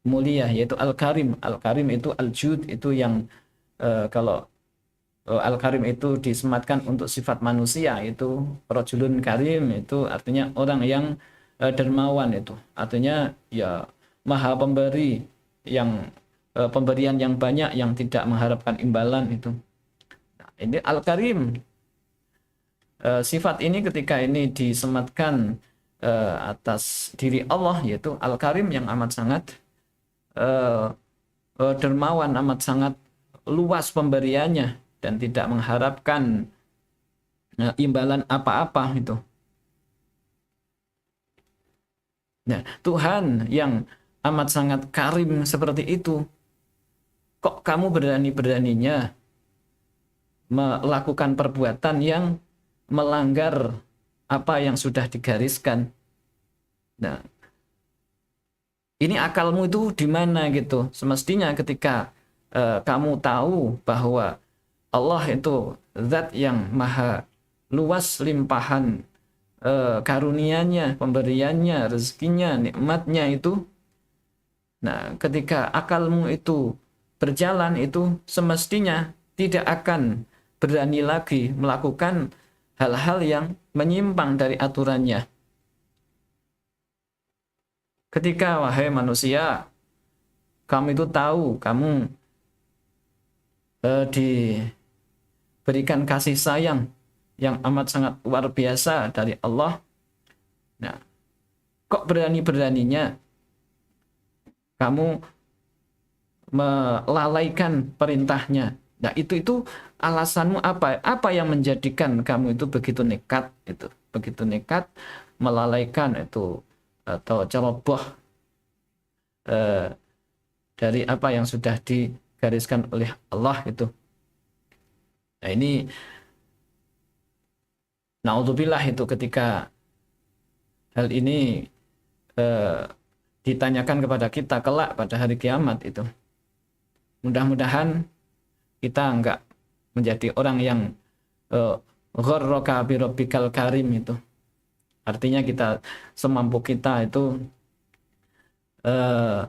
mulia, yaitu Al-Karim. Al-Karim itu Al-Jud, itu yang kalau Al-Karim itu disematkan untuk sifat manusia, itu rajulun karim, itu artinya orang yang dermawan, itu artinya ya maha pemberi, yang pemberian yang banyak, yang tidak mengharapkan imbalan itu. Nah, ini Al-Karim. Sifat ini ketika ini disematkan atas diri Allah, yaitu Al-Karim yang amat sangat dermawan, amat sangat luas pemberiannya dan tidak mengharapkan imbalan apa-apa itu. Nah, Tuhan yang amat sangat karim seperti itu, kok kamu berani-beraninya melakukan perbuatan yang melanggar apa yang sudah digariskan? Nah, ini akalmu itu di mana gitu? Semestinya ketika kamu tahu bahwa Allah itu zat yang maha luas limpahan karunia-Nya, pemberiannya, rezekinya, nikmatnya itu. Nah, ketika akalmu itu berjalan, itu semestinya tidak akan berani lagi melakukan hal-hal yang menyimpang dari aturannya. ketika wahai manusia, kamu itu tahu kamu diberikan kasih sayang yang amat sangat luar biasa dari Allah. Nah, kok berani-beraninya kamu melalaikan perintahnya? Nah, itu alasanmu apa? Apa yang menjadikan kamu itu begitu nekat itu? Begitu nekat melalaikan itu atau ceroboh eh, dari apa yang sudah digariskan oleh Allah itu. Nah, ini naudzubillah itu ketika hal ini eh, ditanyakan kepada kita kelak pada hari kiamat itu. Mudah-mudahan kita enggak menjadi orang yang gharraka bi rabbikal karim itu. Artinya kita semampu kita itu eh,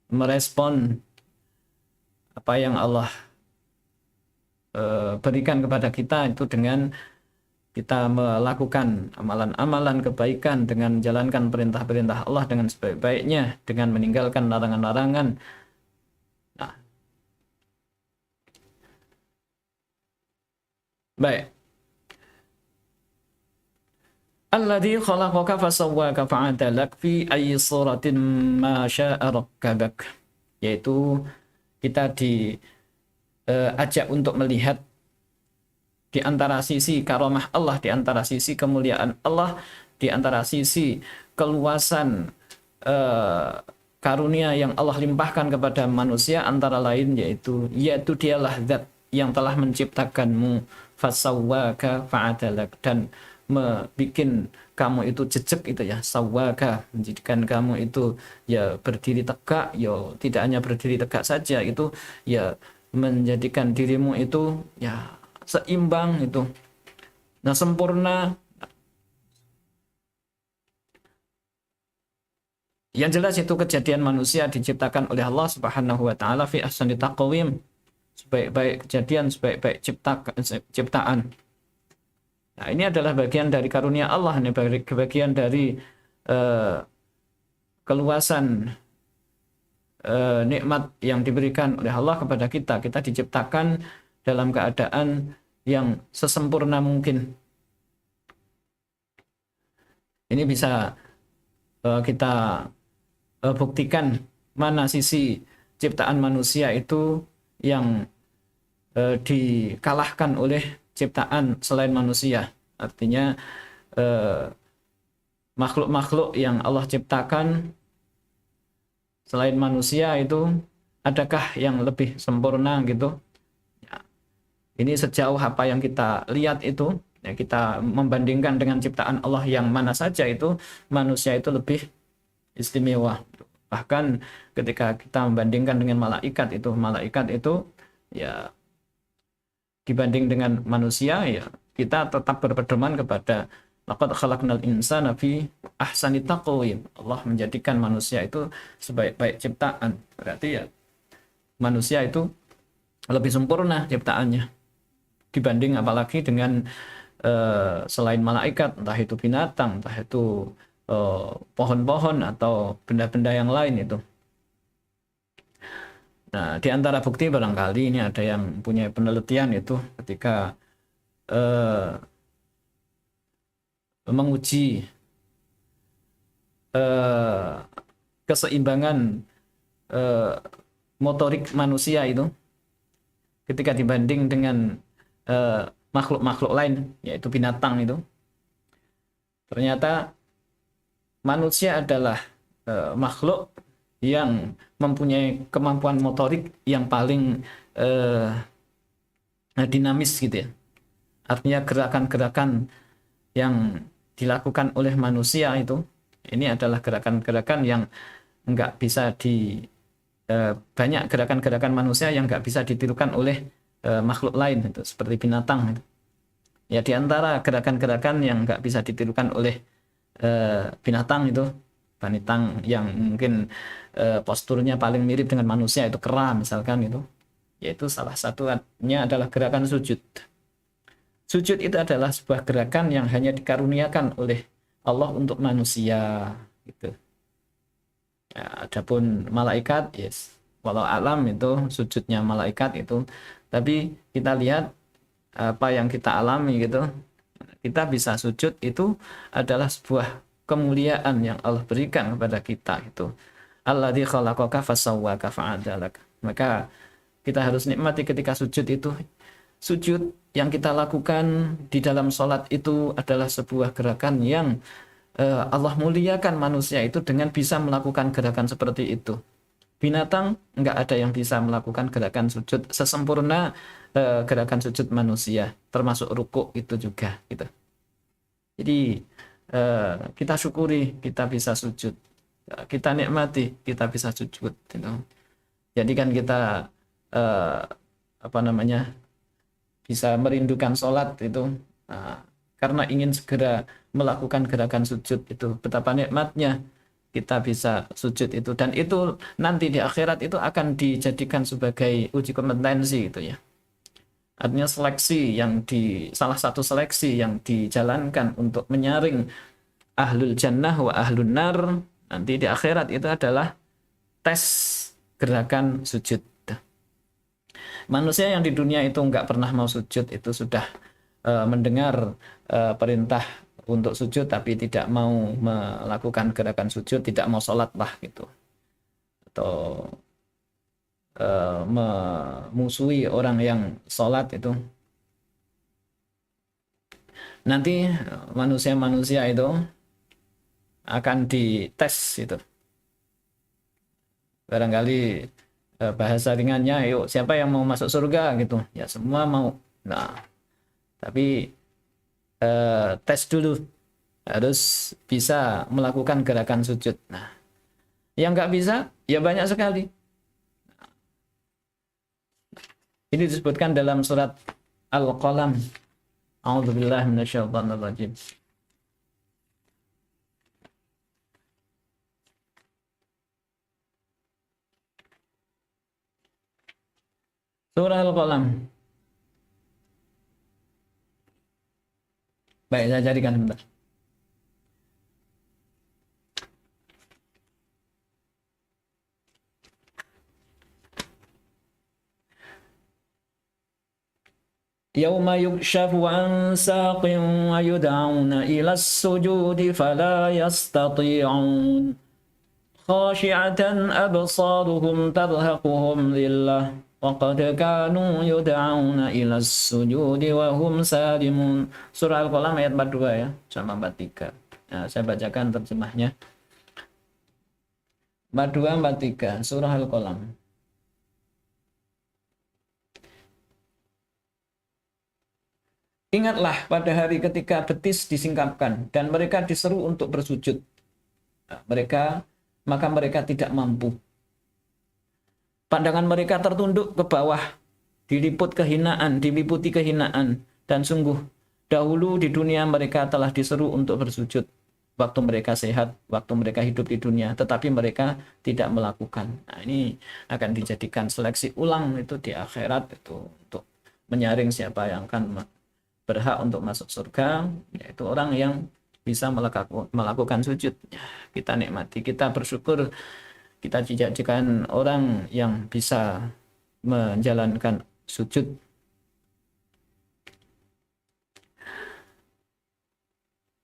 merespon apa yang Allah berikan kepada kita itu dengan kita melakukan amalan-amalan kebaikan dengan menjalankan perintah-perintah Allah dengan sebaik-baiknya, dengan meninggalkan larangan-larangan. Nah, baik. Alladzi khalaqaka fasawwaka fa'adalak fi ayyi suratin ma syaa rakkabak. Yaitu kita diajak untuk melihat di antara sisi karomah Allah, di antara sisi kemuliaan Allah, di antara sisi keluasan karunia yang Allah limpahkan kepada manusia, antara lain yaitu dialah zat yang telah menciptakanmu, fasawwaka fa'adalak, dan membikin kamu itu jejak itu ya, sawwaka, menjadikan kamu itu ya berdiri tegak, ya tidak hanya berdiri tegak saja, itu ya menjadikan dirimu itu ya seimbang itu, nah sempurna. Yang jelas itu kejadian manusia diciptakan oleh Allah Subhanahu wa taala fi ahsani taqwim, sebaik-baik kejadian, sebaik-baik ciptaan. Nah, ini adalah bagian dari karunia Allah, ini bagian dari keluasan nikmat yang diberikan oleh Allah kepada kita. Kita diciptakan dalam keadaan yang sesempurna mungkin. Ini bisa kita buktikan mana sisi ciptaan manusia itu yang dikalahkan oleh ciptaan selain manusia. Artinya makhluk-makhluk yang Allah ciptakan selain manusia itu adakah yang lebih sempurna gitu? Ini sejauh apa yang kita lihat itu, ya kita membandingkan dengan ciptaan Allah yang mana saja itu, manusia itu lebih istimewa. Bahkan ketika kita membandingkan dengan malaikat itu ya dibanding dengan manusia, ya kita tetap berpedoman kepada laqad khalaqnal insana fi ahsani taqwim. Allah menjadikan manusia itu sebaik-baik ciptaan. Berarti ya manusia itu lebih sempurna ciptaannya dibanding apalagi dengan selain malaikat, entah itu binatang, entah itu pohon-pohon atau benda-benda yang lain itu. Nah, di antara bukti barangkali ini ada yang punya penelitian itu ketika menguji keseimbangan motorik manusia itu ketika dibanding dengan makhluk-makhluk lain, yaitu binatang itu. Ternyata manusia adalah makhluk yang mempunyai kemampuan motorik yang paling dinamis gitu ya. Artinya gerakan-gerakan yang dilakukan oleh manusia itu, ini adalah gerakan-gerakan yang nggak bisa banyak gerakan-gerakan manusia yang nggak bisa ditirukan oleh makhluk lain itu, seperti binatang itu. Ya, di antara gerakan-gerakan yang nggak bisa ditirukan oleh binatang itu, binatang yang mungkin posturnya paling mirip dengan manusia itu kera misalkan itu, yaitu salah satunya adalah gerakan sujud. Sujud itu adalah sebuah gerakan yang hanya dikaruniakan oleh Allah untuk manusia gitu. Ya, adapun malaikat, yes, walau alam itu sujudnya malaikat itu, tapi kita lihat apa yang kita alami gitu, kita bisa sujud itu adalah sebuah kemuliaan yang Allah berikan kepada kita itu. Alladzi khalaqaka fasawwaka fa'adalak. Maka kita harus nikmati ketika sujud itu. Sujud yang kita lakukan di dalam sholat itu adalah sebuah gerakan yang Allah muliakan manusia itu dengan bisa melakukan gerakan seperti itu. Binatang nggak ada yang bisa melakukan gerakan sujud sesempurna gerakan sujud manusia, termasuk rukuk itu juga gitu. Jadi kita syukuri kita bisa sujud, kita nikmati kita bisa sujud gitu. Jadi kan kita apa namanya, bisa merindukan sholat itu karena ingin segera melakukan gerakan sujud itu. Betapa nikmatnya kita bisa sujud itu, dan itu nanti di akhirat itu akan dijadikan sebagai uji kompetensi gitu ya. Artinya seleksi yang salah satu seleksi yang dijalankan untuk menyaring ahlul jannah wa ahlun nar nanti di akhirat itu adalah tes gerakan sujud. Manusia yang di dunia itu nggak pernah mau sujud itu sudah mendengar perintah untuk sujud tapi tidak mau melakukan gerakan sujud, tidak mau sholat lah gitu, atau memusuhi orang yang sholat itu. Nanti manusia-manusia itu akan dites itu. Barangkali bahasa ringannya, yuk siapa yang mau masuk surga gitu, ya semua mau. Nah, tapi tes dulu, harus bisa melakukan gerakan sujud. Nah, yang nggak bisa ya banyak sekali. Ini disebutkan dalam surat Al-Qalam. A'udzubillahi minasyaitonirrajim. Surah Al-Qalam. Baik, saya carikan sebentar. Yauma yukshafu an saqin wa yud'auna ila as-sujudi fala yastati'un. Khashi'atan absaruhum tarhaquhum dhillah. Waqad kanu yud'auna ila as-sujudi wa hum salimun. Surah Al-Qalam ayat 42 ya, sama 43. Nah, saya bacakan terjemahnya. 42 43 Surah Al-Qalam. Ingatlah pada hari ketika betis disingkapkan dan mereka diseru untuk bersujud. Nah, maka mereka tidak mampu. Pandangan mereka tertunduk ke bawah, diliputi kehinaan, dan sungguh dahulu di dunia mereka telah diseru untuk bersujud. Waktu mereka sehat, waktu mereka hidup di dunia, tetapi mereka tidak melakukan. Nah, ini akan dijadikan seleksi ulang itu di akhirat itu untuk menyaring siapa yang akan berhak untuk masuk surga, yaitu orang yang bisa melakukan sujud. Kita nikmati, kita bersyukur, kita dijadikan orang yang bisa menjalankan sujud.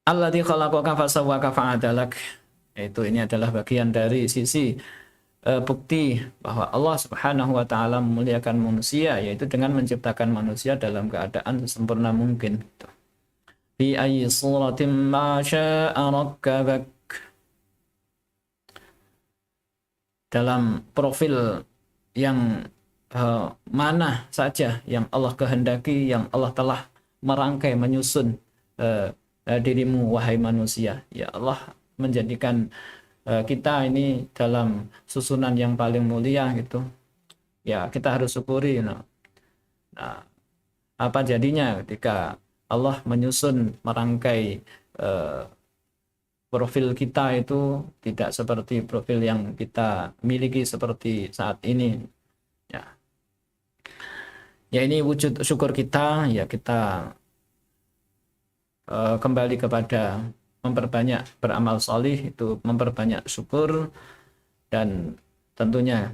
Alladzi khalaqaka fasawwaka fa'adalak. Itu ini adalah bagian dari sisi bukti bahwa Allah Subhanahu wa taala memuliakan manusia, yaitu dengan menciptakan manusia dalam keadaan sempurna mungkin. Bi ayyi suratin ma syaa rakkabak. Dalam profil yang mana saja yang Allah kehendaki, yang Allah telah merangkai menyusun dirimu wahai manusia. Ya Allah menjadikan kita ini dalam susunan yang paling mulia gitu. Ya, kita harus syukuri. Nah, apa jadinya ketika Allah menyusun merangkai profil kita itu tidak seperti profil yang kita miliki seperti saat ini. Ya ini wujud syukur kita, ya kita kembali kepada memperbanyak beramal solih, itu memperbanyak syukur, dan tentunya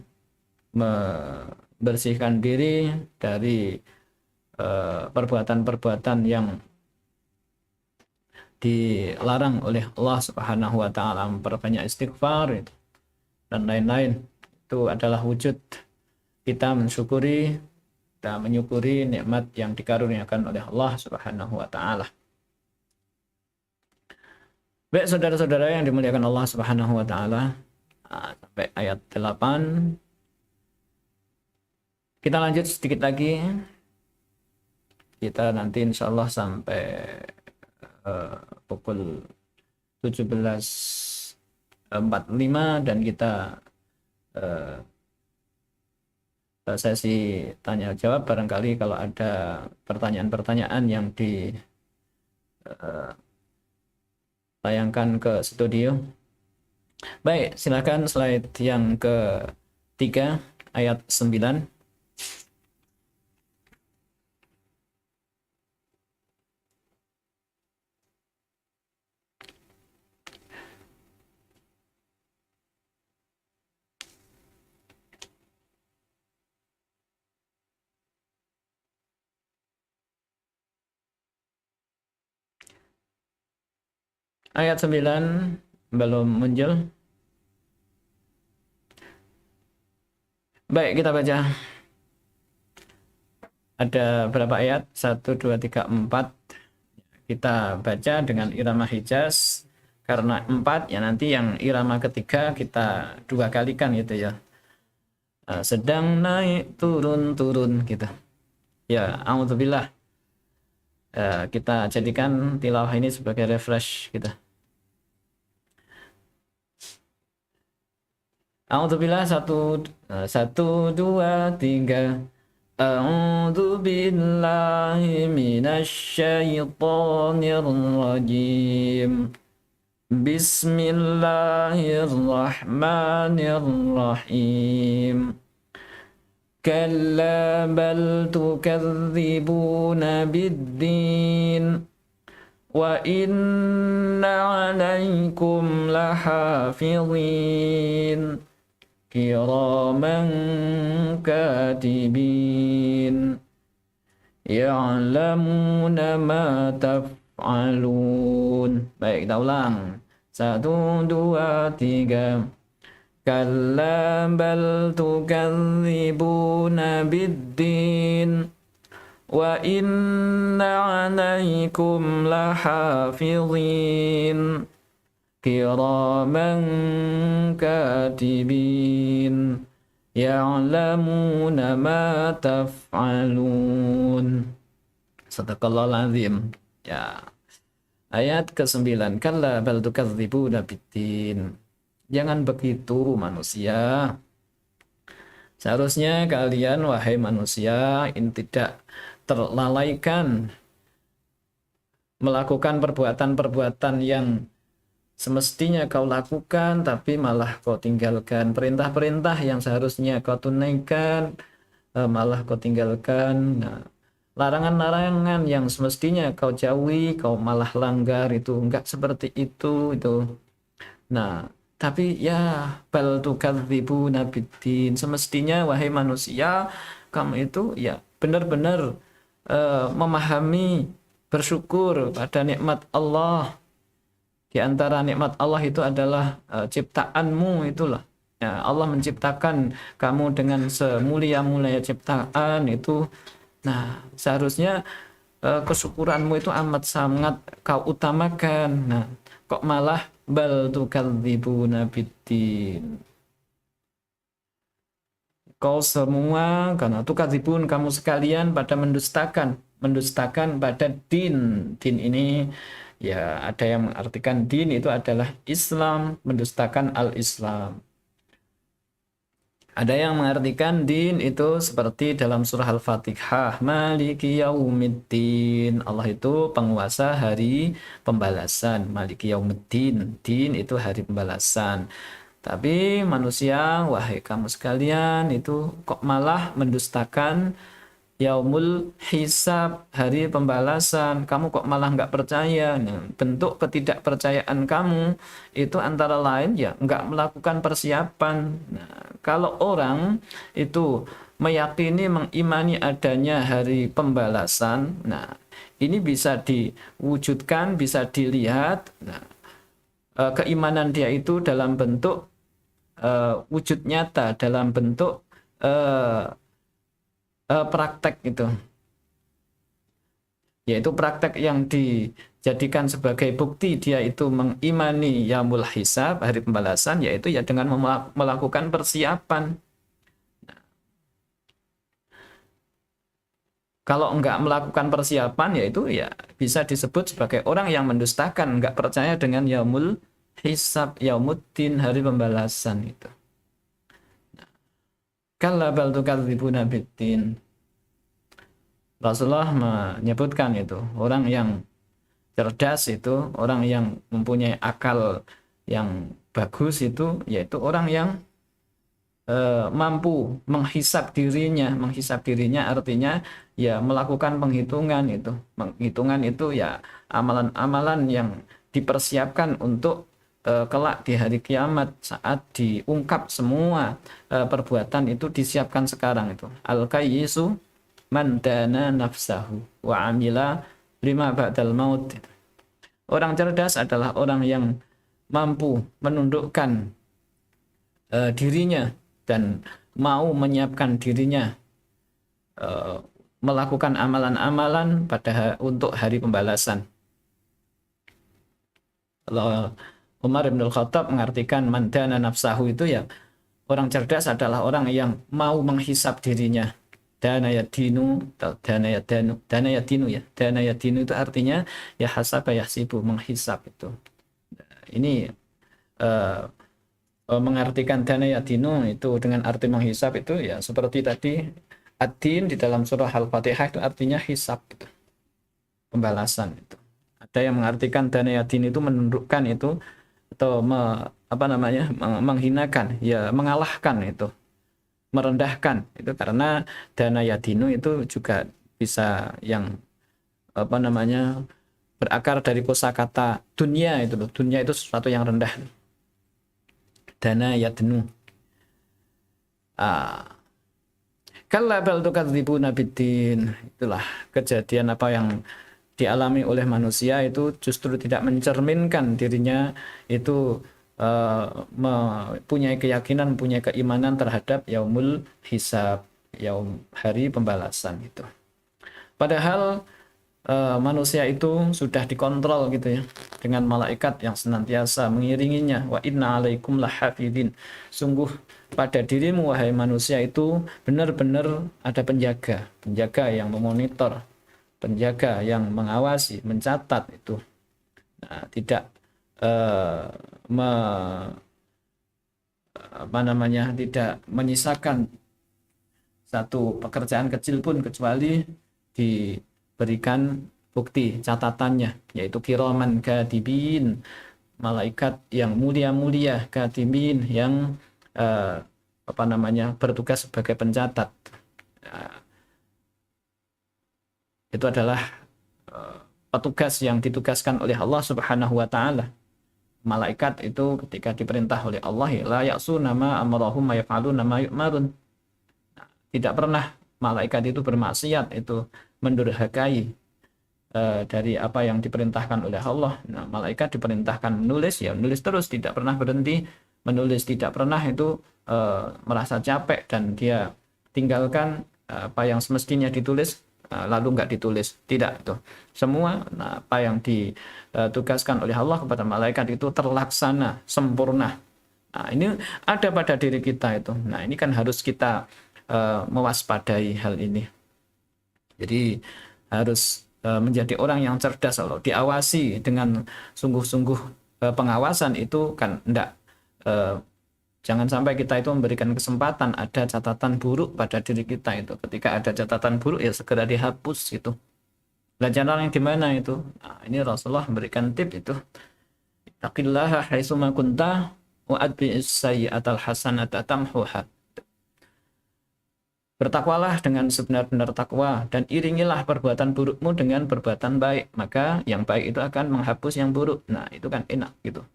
membersihkan diri dari perbuatan-perbuatan yang dilarang oleh Allah Subhanahu wa taala, memperbanyak istighfar dan lain-lain. Itu adalah wujud kita mensyukuri dan menyukuri nikmat yang dikaruniakan oleh Allah Subhanahu wa taala. Baik saudara-saudara yang dimuliakan Allah Subhanahu wa taala, sampai ayat 8. Kita lanjut sedikit lagi. Kita nanti insya Allah sampai pukul 17.45 dan kita sesi tanya jawab. Barangkali kalau ada pertanyaan-pertanyaan yang ditayangkan ke studio. Baik, silakan slide yang ketiga, ayat 9. Ayat 9 belum muncul. Baik, kita baca. Ada berapa ayat? 1, 2, 3, 4. Kita baca dengan irama Hijaz. Karena 4, ya nanti yang irama ketiga kita 2 kalikan gitu ya. Sedang naik, turun gitu. Ya, a'udzubillah. Kita jadikan tilawah ini sebagai refresh gitu. A'udzubillah, 1, 2, 3. A'udzu billahi minasyaitonir rajim. Bismillahirrahmanirrahim. Kalla bal tukadzibuna biddin wa inna 'alaikum lahafizin kiraman katibin ya'lamuna ma taf'alun. Baik, kita ulang. 1, 2, 3. Kalla bal tukadzibuna biddin wa inna 'alaikum lahafizin kiraman katibin ya'lamuna ma taf'alun. Sadaqallahul azim. Ya. Ayat ke-9. Kalla bal tukadzibuna biddin. Jangan begitu manusia. Seharusnya kalian wahai manusia ini tidak terlalaikan melakukan perbuatan-perbuatan yang semestinya kau lakukan, tapi malah kau tinggalkan perintah-perintah yang seharusnya kau tunaikan, malah kau tinggalkan. Nah, larangan-larangan yang semestinya kau jauhi, kau malah langgar. Itu enggak seperti itu. Nah, tapi ya bal tukadzibuna biddin, semestinya wahai manusia kamu itu ya benar-benar memahami, bersyukur pada nikmat Allah. Di antara nikmat Allah itu adalah ciptaanmu itulah. Ya, Allah menciptakan kamu dengan semulia-mulia ciptaan itu. Nah, seharusnya kesyukuranmu itu amat sangat kau utamakan. Nah, kok malah bal tukadzibuna biddin. Kau semua karena tukadzibun, kamu sekalian pada mendustakan pada din. Din ini ya ada yang mengartikan din itu adalah Islam, mendustakan al-Islam. Ada yang mengartikan din itu seperti dalam surah Al-Fatihah, Maliki Yaumiddin. Allah itu penguasa hari pembalasan, Maliki Yaumiddin. Din itu hari pembalasan. Tapi manusia, wahai kamu sekalian, itu kok malah mendustakan yaumul hisab, hari pembalasan, kamu kok malah nggak percaya. Nah, bentuk ketidakpercayaan kamu itu antara lain ya nggak melakukan persiapan. Nah, kalau orang itu meyakini, mengimani adanya hari pembalasan, nah ini bisa diwujudkan, bisa dilihat. Nah, keimanan dia itu dalam bentuk wujud nyata, dalam bentuk eh, praktek itu, yaitu praktek yang dijadikan sebagai bukti dia itu mengimani yaumul hisab, hari pembalasan, yaitu ya dengan melakukan persiapan. Kalau enggak melakukan persiapan, yaitu ya bisa disebut sebagai orang yang mendustakan, enggak percaya dengan yaumul hisab, yaumuddin, hari pembalasan itu. Kalla bal tukadzibuna biddin. Rasulullah menyebutkan itu, orang yang cerdas itu, orang yang mempunyai akal yang bagus itu, yaitu orang yang mampu menghisap dirinya artinya ya melakukan penghitungan itu. Penghitungan itu ya amalan-amalan yang dipersiapkan untuk kelak di hari kiamat saat diungkap semua perbuatan itu disiapkan sekarang itu. Al-kayyisu man dana nafsahu wa amila lima ba'dal maut. Orang cerdas adalah orang yang mampu menundukkan dirinya dan mau menyiapkan dirinya melakukan amalan-amalan untuk hari pembalasan. Kalau Umar bin Khattab mengartikan mandana nafsahu itu ya orang cerdas adalah orang yang mau menghisap dirinya. Dana yadinu, dana yadanu, dana yadinu ya. Dana yadinu itu artinya ya hasaba yahsibu, menghisap itu. Ini mengartikan dana yadinu itu dengan arti menghisap itu ya seperti tadi ad-din di dalam surah Al-Fatihah itu artinya hisap gitu. Pembalasan itu. Ada yang mengartikan dana yadin itu menundukkan itu atau menghinakan, ya mengalahkan itu, merendahkan itu, karena dana yadinu itu juga bisa yang berakar dari kosakata dunia itu loh. Dunia itu sesuatu yang rendah. Dana yadnu. Kalla bal tukadzibuna biddin. Itulah kejadian apa yang dialami oleh manusia itu justru tidak mencerminkan dirinya itu mempunyai keyakinan, mempunyai keimanan terhadap yaumul hisab, yaum hari pembalasan itu. Padahal manusia itu sudah dikontrol gitu ya dengan malaikat yang senantiasa mengiringinya. Wa inna alaikum lahafidin. Sungguh pada dirimu wahai manusia itu benar-benar ada penjaga, penjaga yang memonitor, penjaga yang mengawasi, mencatat itu. Nah, tidak tidak menyisakan satu pekerjaan kecil pun kecuali diberikan bukti catatannya, yaitu kiraman katibin, malaikat yang mulia-mulia, katibin yang bertugas sebagai pencatat. Itu adalah petugas yang ditugaskan oleh Allah Subhanahu wa taala. Malaikat itu ketika diperintah oleh Allah, la ya'suna ma amarahum ma yaf'aluna ma yu'marun. Tidak pernah malaikat itu bermaksiat, itu mendurhakai dari apa yang diperintahkan oleh Allah. Nah, malaikat diperintahkan menulis, ya menulis terus, tidak pernah berhenti menulis, tidak pernah itu merasa capek dan dia tinggalkan apa yang semestinya ditulis lalu nggak ditulis. Tidak, itu semua apa yang ditugaskan oleh Allah kepada malaikat itu terlaksana sempurna. Nah, ini ada pada diri kita itu. Nah, ini kan harus kita mewaspadai hal ini. Jadi harus menjadi orang yang cerdas. Kalau diawasi dengan sungguh-sungguh pengawasan itu kan enggak, jangan sampai kita itu memberikan kesempatan ada catatan buruk pada diri kita itu. Ketika ada catatan buruk ya segera dihapus gitu. Belajar yang di mana itu? Nah, ini Rasulullah memberikan tip itu. Taqillaha haitsuma kunta wa atbi'is sayyi'atal hasanata tamhuha. Bertakwalah dengan sebenar-benar takwa dan iringilah perbuatan burukmu dengan perbuatan baik, maka yang baik itu akan menghapus yang buruk. Nah, itu kan enak gitu.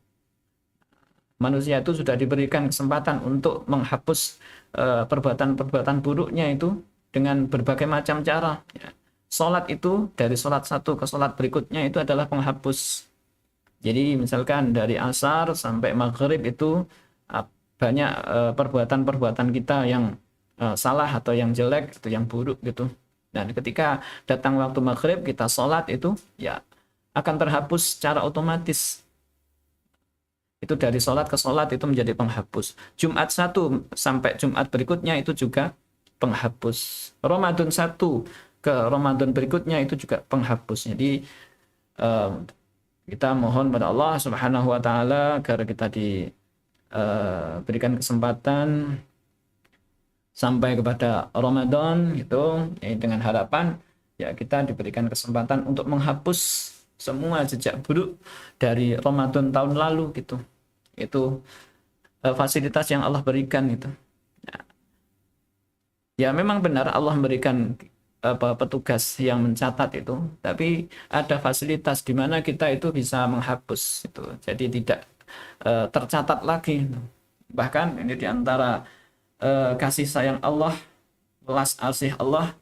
Manusia itu sudah diberikan kesempatan untuk menghapus perbuatan-perbuatan buruknya itu dengan berbagai macam cara. Ya. Sholat itu dari sholat satu ke sholat berikutnya itu adalah penghapus. Jadi misalkan dari asar sampai maghrib itu banyak perbuatan-perbuatan kita yang salah atau yang jelek atau yang buruk gitu. Dan ketika datang waktu maghrib kita sholat itu ya akan terhapus secara otomatis. Itu dari sholat ke sholat itu menjadi penghapus. Jumat 1 sampai Jumat berikutnya itu juga penghapus. Ramadan 1 ke Ramadan berikutnya itu juga penghapus. Jadi kita mohon pada Allah Subhanahu wa taala agar kita diberikan kesempatan sampai kepada Ramadan gitu ya, dengan harapan ya kita diberikan kesempatan untuk menghapus semua jejak buruk dari Ramadan tahun lalu gitu. Itu fasilitas yang Allah berikan itu. Ya memang benar Allah memberikan petugas yang mencatat itu, tapi ada fasilitas di mana kita itu bisa menghapus itu. Jadi tidak tercatat lagi. Bahkan ini di antara kasih sayang Allah, belas asih Allah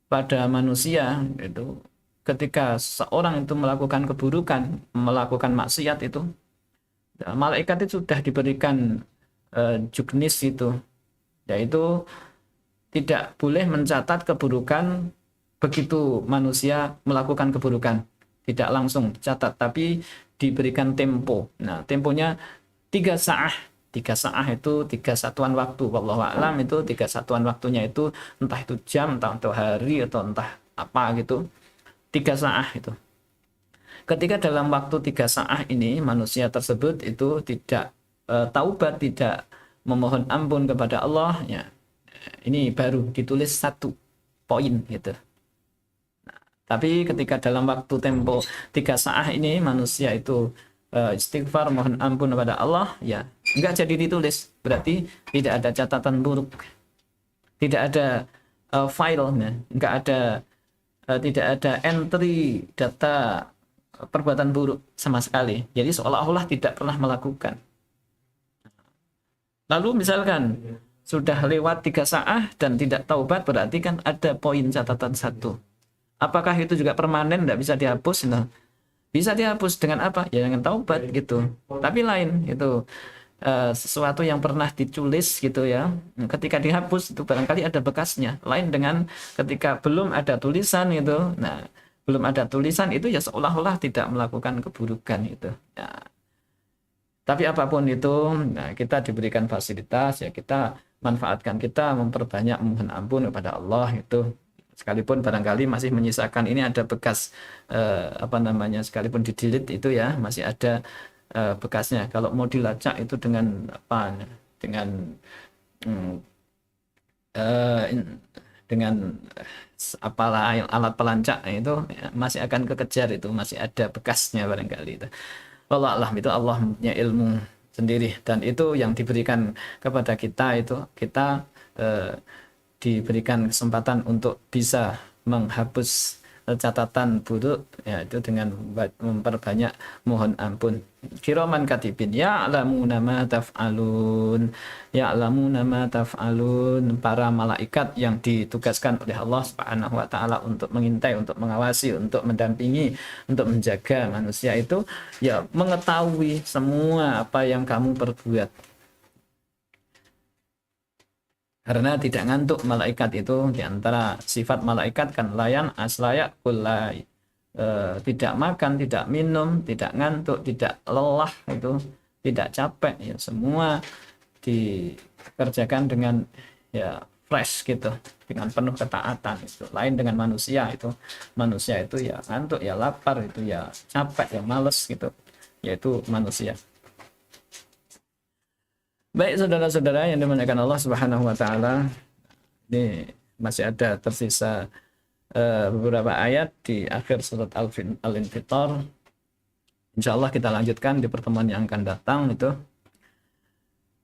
pada manusia itu ketika seorang itu melakukan keburukan, melakukan maksiat itu, malaikat itu sudah diberikan juknis itu, yaitu tidak boleh mencatat keburukan begitu manusia melakukan keburukan. Tidak langsung catat, tapi diberikan tempo. Nah, temponya 3 sa'ah. 3 sa'ah itu 3 satuan waktu. Wallahu a'lam itu 3 satuan waktunya itu entah itu jam, entah itu hari, atau entah apa gitu. 3 sa'ah itu. Ketika dalam waktu 3 sa'ah ini manusia tersebut itu tidak taubat, tidak memohon ampun kepada Allah, ya, ini baru ditulis 1 poin gitu. Nah, tapi ketika dalam waktu tempo 3 sa'ah ini manusia itu istighfar, mohon ampun kepada Allah, ya enggak jadi ditulis. Berarti tidak ada catatan buruk, tidak ada filenya, enggak ada tidak ada entry data perbuatan buruk sama sekali. Jadi seolah-olah tidak pernah melakukan. Lalu misalkan sudah lewat 3 sa'ah dan tidak taubat, berarti kan ada poin catatan 1. Apakah itu juga permanen, tidak bisa dihapus? Nah, bisa dihapus dengan apa? Ya dengan taubat gitu. Tapi lain itu sesuatu yang pernah ditulis gitu ya. Ketika dihapus itu barangkali ada bekasnya. Lain dengan ketika belum ada tulisan gitu. Nah, belum ada tulisan itu ya seolah-olah tidak melakukan keburukan itu. Ya. Tapi apapun itu, nah, kita diberikan fasilitas ya kita manfaatkan, kita memperbanyak mohon ampun kepada Allah itu. Sekalipun barangkali masih menyisakan ini ada bekas sekalipun di delete itu ya masih ada bekasnya. Kalau mau dilacak itu dengan apa? Dengan apalah alat pelancak itu ya, masih akan kekejar, itu masih ada bekasnya barangkali itu. Allah alam, itu Allah punya ilmu sendiri, dan itu yang diberikan kepada kita itu kita diberikan kesempatan untuk bisa menghapus catatan buruk yaitu dengan memperbanyak mohon ampun. Kiraman katibin ya'lamuna ma taf'alun, ya'lamuna ma taf'alun, para malaikat yang ditugaskan oleh Allah Subhanahu wa taala untuk mengintai, untuk mengawasi, untuk mendampingi, untuk menjaga manusia itu ya mengetahui semua apa yang kamu perbuat. Karena tidak ngantuk malaikat itu, diantara sifat malaikat kan layan aslayak kulai, tidak makan, tidak minum, tidak ngantuk, tidak lelah, itu tidak capek ya, semua dikerjakan dengan ya fresh gitu, dengan penuh ketaatan itu. Lain dengan manusia itu ya ngantuk, ya lapar, itu ya capek, ya males gitu, yaitu manusia. Baik saudara-saudara yang dimuliakan Allah Subhanahu wa taala, ini masih ada tersisa beberapa ayat di akhir surat Al-Infitar. Insyaallah kita lanjutkan di pertemuan yang akan datang itu.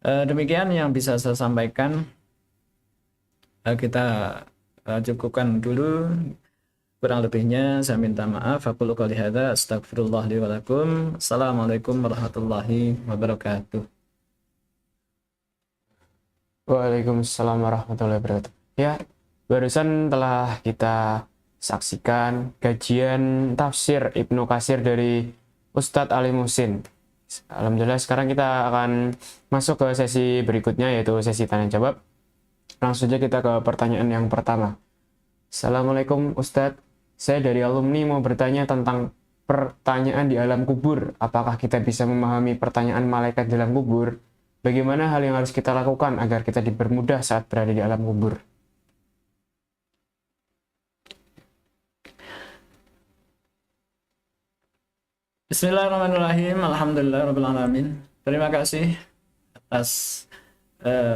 Demikian yang bisa saya sampaikan. kita cukupkan dulu. Kurang lebihnya saya minta maaf. Aku qouli hadza astagfirullah li wa lakum. Assalamualaikum warahmatullahi wabarakatuh.
Waalaikumsalam warahmatullahi wabarakatuh. Ya, barusan telah kita saksikan kajian tafsir Ibnu Katsir dari Ustadz Ali Muhsin. Alhamdulillah, sekarang kita akan masuk ke sesi berikutnya, yaitu sesi tanya jawab. Langsung saja kita ke pertanyaan yang pertama. Assalamualaikum Ustadz, saya dari alumni mau bertanya tentang pertanyaan di alam kubur. Apakah kita bisa memahami pertanyaan malaikat di alam kubur? Bagaimana hal yang harus kita lakukan agar kita dipermudah saat berada di alam kubur?
Bismillahirrahmanirrahim. Alhamdulillahirrahmanirrahim. Terima kasih atas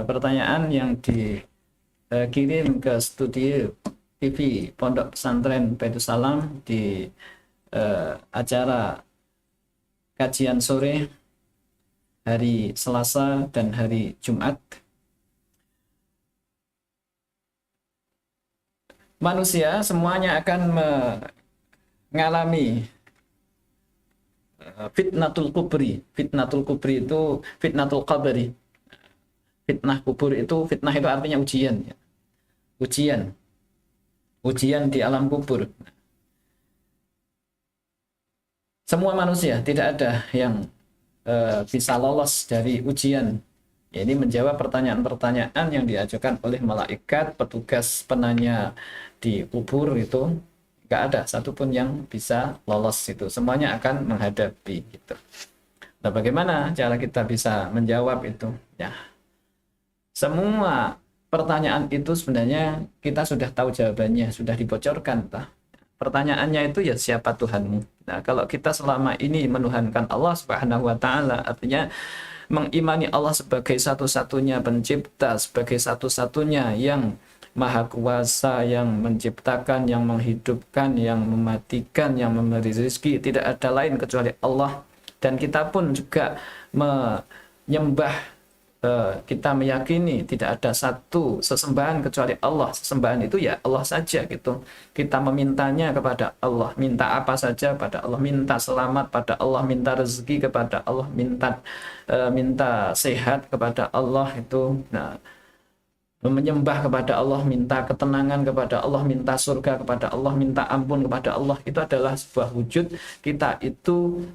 pertanyaan yang dikirim ke studio TV Pondok Pesantren Baitus Salam di acara kajian sore hari Selasa dan hari Jumat. Manusia semuanya akan mengalami fitnatul kubri. Fitnatul kubri itu fitnatul qabri. Fitnah kubur itu, fitnah itu artinya ujian. Ujian di alam kubur. Semua manusia, tidak ada yang bisa lolos dari ujian. Ini menjawab pertanyaan-pertanyaan yang diajukan oleh malaikat, petugas penanya di kubur itu. Nggak ada satupun yang bisa lolos itu. Semuanya akan menghadapi gitu. Nah, bagaimana cara kita bisa menjawab itu? Ya, semua pertanyaan itu sebenarnya kita sudah tahu jawabannya, sudah dibocorkan. Pertanyaannya itu ya, siapa Tuhanmu? Nah, kalau kita selama ini menuhankan Allah Subhanahu wa Ta'ala, artinya mengimani Allah sebagai satu-satunya pencipta, sebagai satu-satunya yang maha kuasa, yang menciptakan, yang menghidupkan, yang mematikan, yang memberi rezeki, tidak ada lain kecuali Allah. Dan kita pun juga menyembah, kita meyakini tidak ada satu sesembahan kecuali Allah. Sesembahan itu ya Allah saja gitu. Kita memintanya kepada Allah, minta apa saja pada Allah, minta selamat pada Allah, minta rezeki kepada Allah, minta sehat kepada Allah itu. Nah, menyembah kepada Allah, minta ketenangan kepada Allah, minta surga kepada Allah, minta ampun kepada Allah, itu adalah sebuah wujud kita itu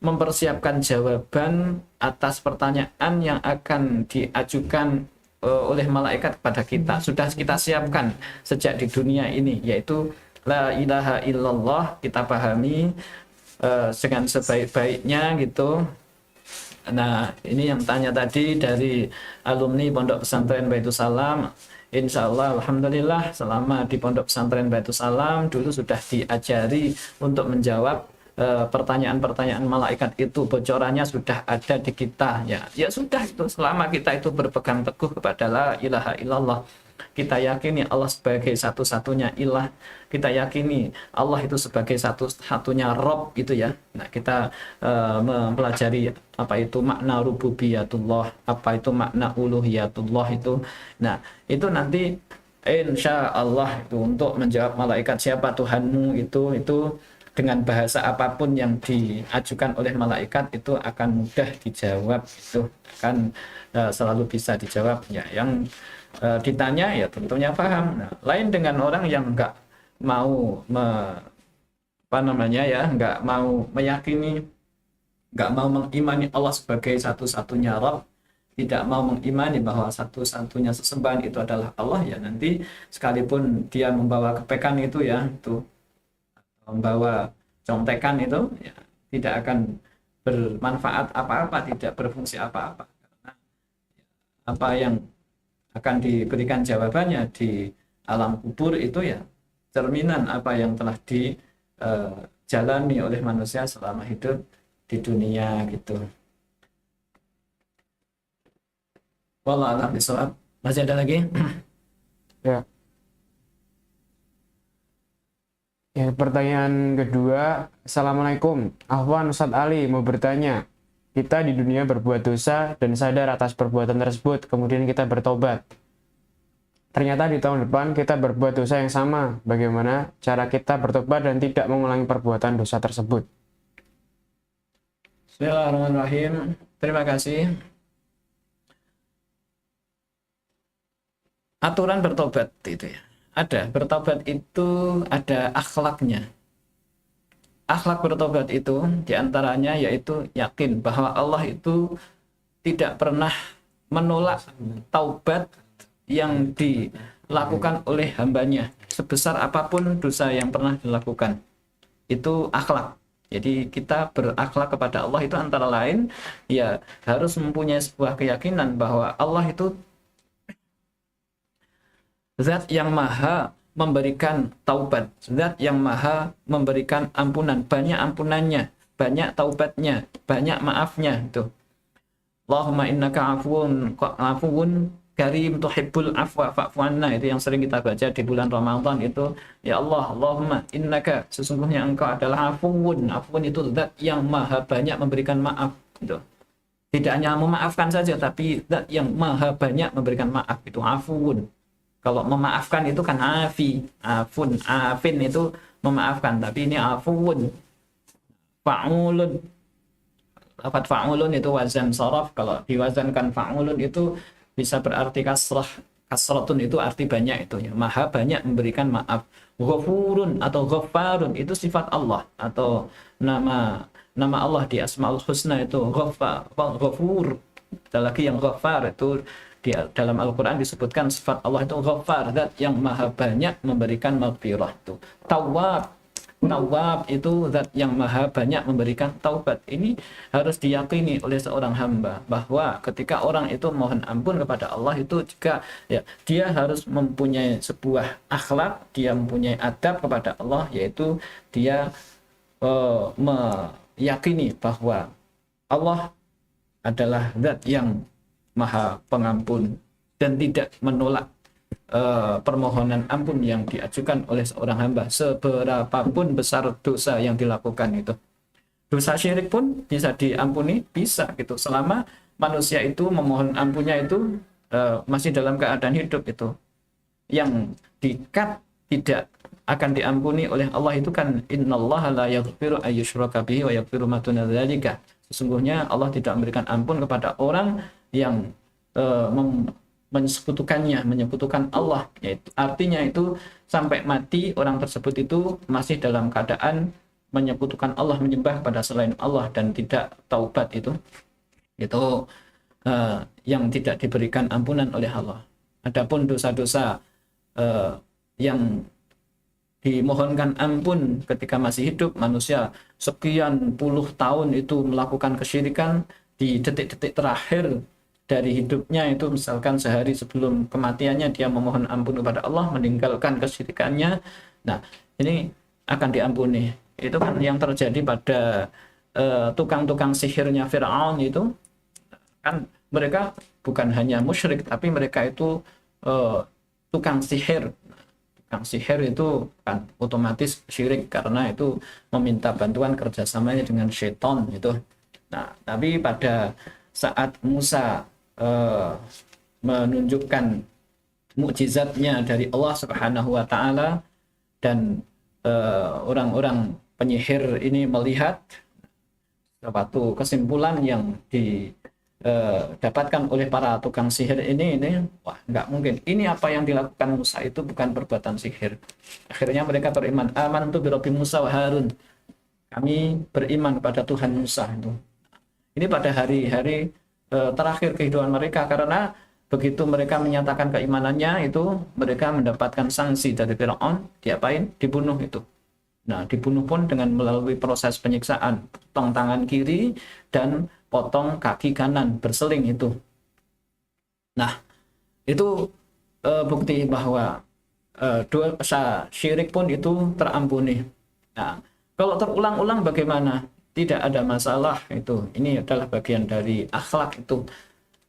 mempersiapkan jawaban atas pertanyaan yang akan diajukan oleh malaikat kepada kita. Sudah kita siapkan sejak di dunia ini, yaitu la ilaha illallah, kita pahami dengan sebaik-baiknya gitu. Nah, ini yang tanya tadi dari alumni Pondok Pesantren Baitus Salam. Insya Allah, alhamdulillah, selama di Pondok Pesantren Baitus Salam dulu sudah diajari untuk menjawab pertanyaan-pertanyaan malaikat itu. Bocorannya sudah ada di kita. Ya sudah, itu selama kita itu berpegang teguh kepada la ilaha illallah, kita yakini Allah sebagai satu-satunya ilah, kita yakini Allah itu sebagai satu-satunya Rob gitu ya. Nah, kita mempelajari apa itu makna rububiyatullah, apa itu makna uluhiyatullah itu. Nah, itu nanti insya Allah itu untuk menjawab malaikat siapa Tuhanmu itu dengan bahasa apapun yang diajukan oleh malaikat itu akan mudah dijawab, itu akan selalu bisa dijawab ya. Yang ditanya ya tentunya paham. Nah, lain dengan orang yang nggak mau nggak mau meyakini, nggak mau mengimani Allah sebagai satu-satunya Rabb, tidak mau mengimani bahwa satu-satunya sesembahan itu adalah Allah, ya nanti sekalipun dia membawa kepekan itu ya, itu membawa contekan itu ya, tidak akan bermanfaat apa-apa, tidak berfungsi apa-apa, karena apa yang akan diberikan jawabannya di alam kubur itu ya cerminan apa yang telah dijalani oleh manusia selama hidup di dunia gitu. Wallah alam bisawab. Masih ada lagi?
Ya. Ya, pertanyaan kedua. Assalamualaikum. Ahwan, Ustadz Ali mau bertanya. Kita di dunia berbuat dosa dan sadar atas perbuatan tersebut, kemudian kita bertobat. ternyata di tahun depan kita berbuat dosa yang sama, bagaimana cara kita bertobat dan tidak mengulangi perbuatan dosa tersebut?
Bismillahirrahmanirrahim. Terima kasih. Aturan bertobat itu ya. Ada, bertobat itu ada akhlaknya. Akhlak bertobat itu diantaranya yaitu yakin bahwa Allah itu tidak pernah menolak taubat yang dilakukan oleh hambanya. Sebesar apapun dosa yang pernah dilakukan. Itu akhlak. Jadi kita berakhlak kepada Allah itu antara lain ya harus mempunyai sebuah keyakinan bahwa Allah itu zat yang maha memberikan taubat, zat yang maha memberikan ampunan, banyak ampunannya, banyak taubatnya, banyak maafnya itu. Allahumma innaka afuwun karim tuhibbul afwa fa'fu anna, itu yang sering kita baca di bulan Ramadan itu. Ya Allah, Allahumma innaka, sesungguhnya engkau adalah afuwun. Afuwun itu zat yang maha banyak memberikan maaf itu. Tidak hanya memaafkan saja, tapi zat yang maha banyak memberikan maaf, itu afuwun. Kalau memaafkan itu kan afun, afin itu memaafkan, tapi ini afuwun. Fa'ulun, lafaz fa'ulun itu wazan sharaf. Kalau diwazankan fa'ulun itu bisa berarti kasrah. Kasratun itu arti banyak itu ya. Maha banyak memberikan maaf. Ghafurun atau ghafarun itu sifat Allah atau nama Allah di Asmaul Husna itu Ghafur. Ada lagi yang Ghafar itu di dalam Al-Quran disebutkan sifat Allah itu Ghaffar, zat yang maha banyak memberikan maghfirah itu. Tawwab itu zat yang maha banyak memberikan taubat. Ini harus diyakini oleh seorang hamba bahwa ketika orang itu mohon ampun kepada Allah itu juga ya dia harus mempunyai sebuah akhlak, dia mempunyai adab kepada Allah, yaitu dia meyakini bahwa Allah adalah zat yang maha pengampun dan tidak menolak permohonan ampun yang diajukan oleh seorang hamba seberapapun besar dosa yang dilakukan itu. Dosa syirik pun bisa diampuni, bisa gitu, selama manusia itu memohon ampunnya itu masih dalam keadaan hidup itu. Yang dikat tidak akan diampuni oleh Allah itu kan innallaha la yaghfiru ayyushraka bihi wa yaghfiru ma duna dzalika. Sesungguhnya Allah tidak memberikan ampun kepada orang yang menyekutukan Allah, yaitu artinya itu sampai mati orang tersebut itu masih dalam keadaan menyekutukan Allah, menyembah pada selain Allah dan tidak taubat itu yang tidak diberikan ampunan oleh Allah. Adapun dosa-dosa yang dimohonkan ampun ketika masih hidup, manusia sekian puluh tahun itu melakukan kesyirikan, di detik-detik terakhir dari hidupnya itu misalkan sehari sebelum kematiannya dia memohon ampun kepada Allah, meninggalkan kesyirikannya, nah ini akan diampuni. Itu kan yang terjadi pada tukang-tukang sihirnya Fir'aun itu kan, mereka bukan hanya musyrik tapi mereka itu tukang sihir. Tukang sihir itu kan otomatis syirik karena itu meminta bantuan kerjasamanya dengan syaitan itu. Nah tapi pada saat Musa menunjukkan mukjizatnya dari Allah Subhanahu wa taala dan orang-orang penyihir ini melihat suatu kesimpulan yang didapatkan oleh para tukang sihir ini wah nggak mungkin, ini apa yang dilakukan Musa itu bukan perbuatan sihir. Akhirnya mereka beriman, amantu bi rabbi Musa wa Harun, kami beriman kepada Tuhan Musa itu. Ini pada hari-hari terakhir kehidupan mereka, karena begitu mereka menyatakan keimanannya itu mereka mendapatkan sanksi dari Firaun, diapain? Dibunuh itu. Nah, dibunuh pun dengan melalui proses penyiksaan, potong tangan kiri dan potong kaki kanan, berseling itu. Nah, itu bukti bahwa dosa syirik pun itu terampuni. Nah, kalau terulang-ulang bagaimana? Tidak ada masalah itu. Ini adalah bagian dari akhlak itu.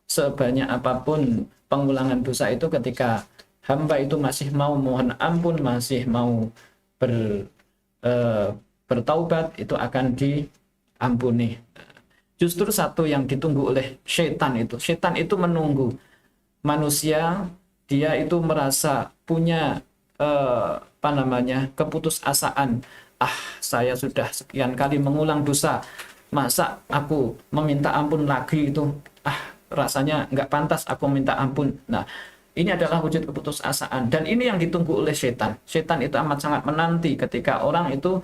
Sebanyak apapun pengulangan dosa itu, ketika hamba itu masih mau mohon ampun, masih mau bertaubat, itu akan diampuni. Justru satu yang ditunggu oleh syaitan itu menunggu manusia dia itu merasa punya apa namanya, keputusasaan. Ah, saya sudah sekian kali mengulang dosa, masa aku meminta ampun lagi itu, rasanya nggak pantas aku minta ampun. Nah, ini adalah wujud keputusasaan, dan ini yang ditunggu oleh setan. Setan itu amat sangat menanti ketika orang itu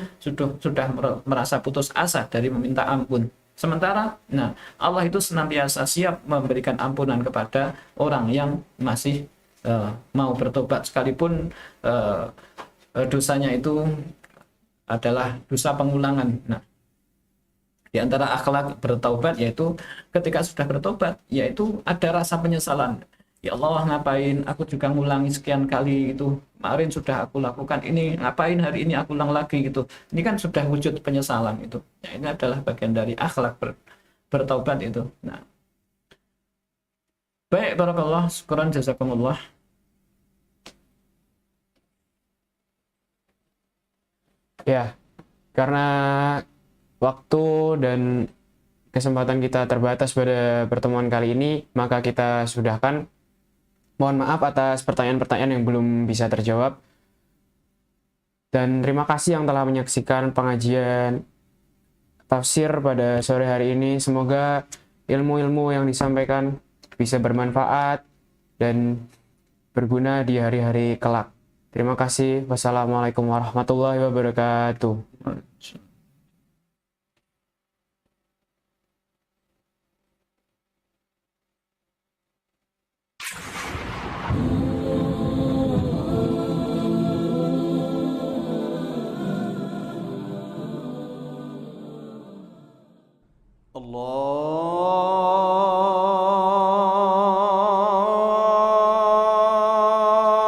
sudah merasa putus asa dari meminta ampun. Sementara, nah, Allah itu senantiasa siap memberikan ampunan kepada orang yang masih mau bertobat, sekalipun dosanya itu adalah dosa pengulangan. Nah, di antara akhlak bertaubat yaitu ketika sudah bertobat, yaitu ada rasa penyesalan. Ya Allah, ngapain aku juga ngulangi sekian kali itu, kemarin sudah aku lakukan ini, ngapain hari ini aku ulang lagi gitu. Ini kan sudah wujud penyesalan itu. Ya, ini adalah bagian dari akhlak bertaubat itu. Nah, baik, barakallah, syukuran, jazakumullah.
Ya, karena waktu dan kesempatan kita terbatas pada pertemuan kali ini, maka kita sudahkan. Mohon maaf atas pertanyaan-pertanyaan yang belum bisa terjawab. Dan terima kasih yang telah menyaksikan pengajian tafsir pada sore hari ini. Semoga ilmu-ilmu yang disampaikan bisa bermanfaat dan berguna di hari-hari kelak. Terima kasih. Wassalamualaikum warahmatullahi wabarakatuh.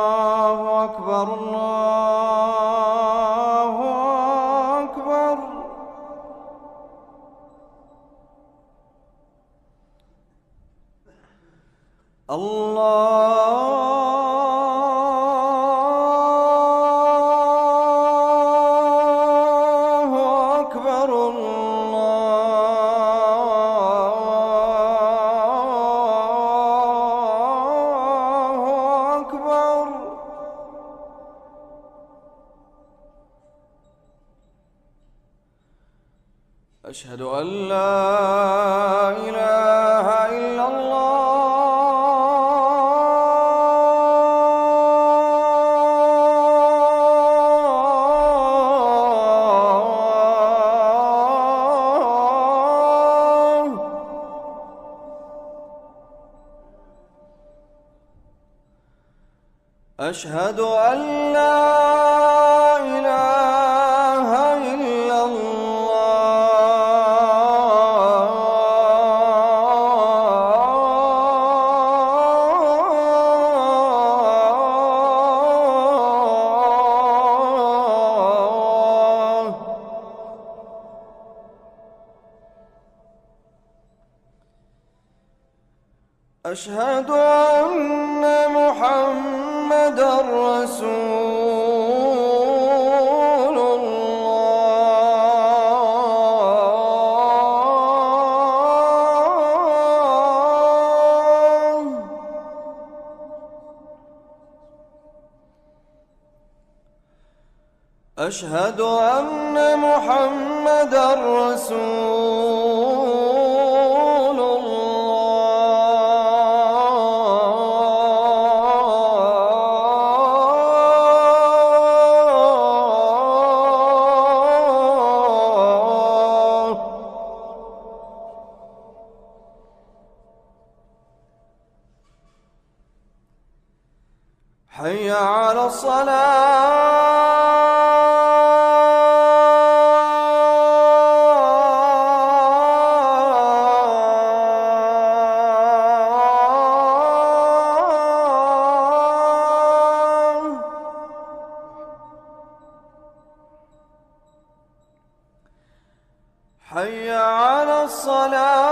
الله أكبر الله أكبر الله أكبر الله أكبر أشهد أن لا إله إلا الله أشهد أن لا إله إلا الله أشهد أن محمدا رسول الله أشهد أن محمدا رسول الله حي على الصلاة حي على الصلاة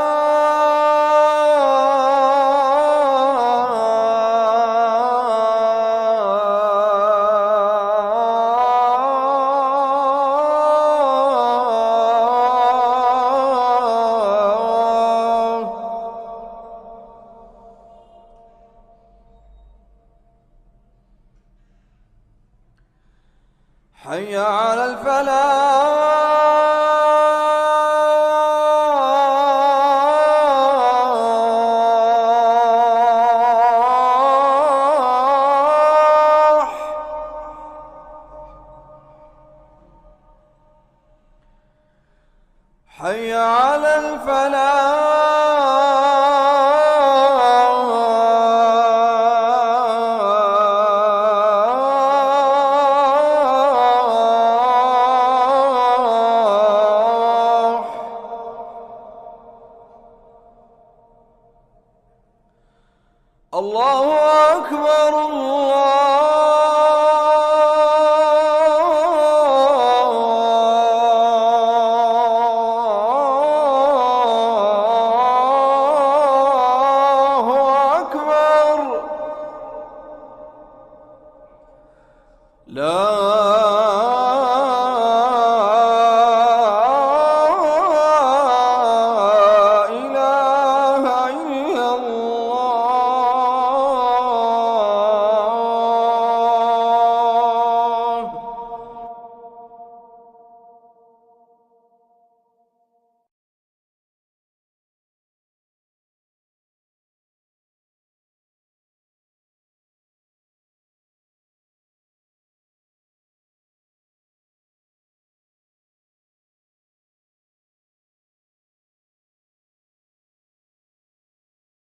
حي على الفلاح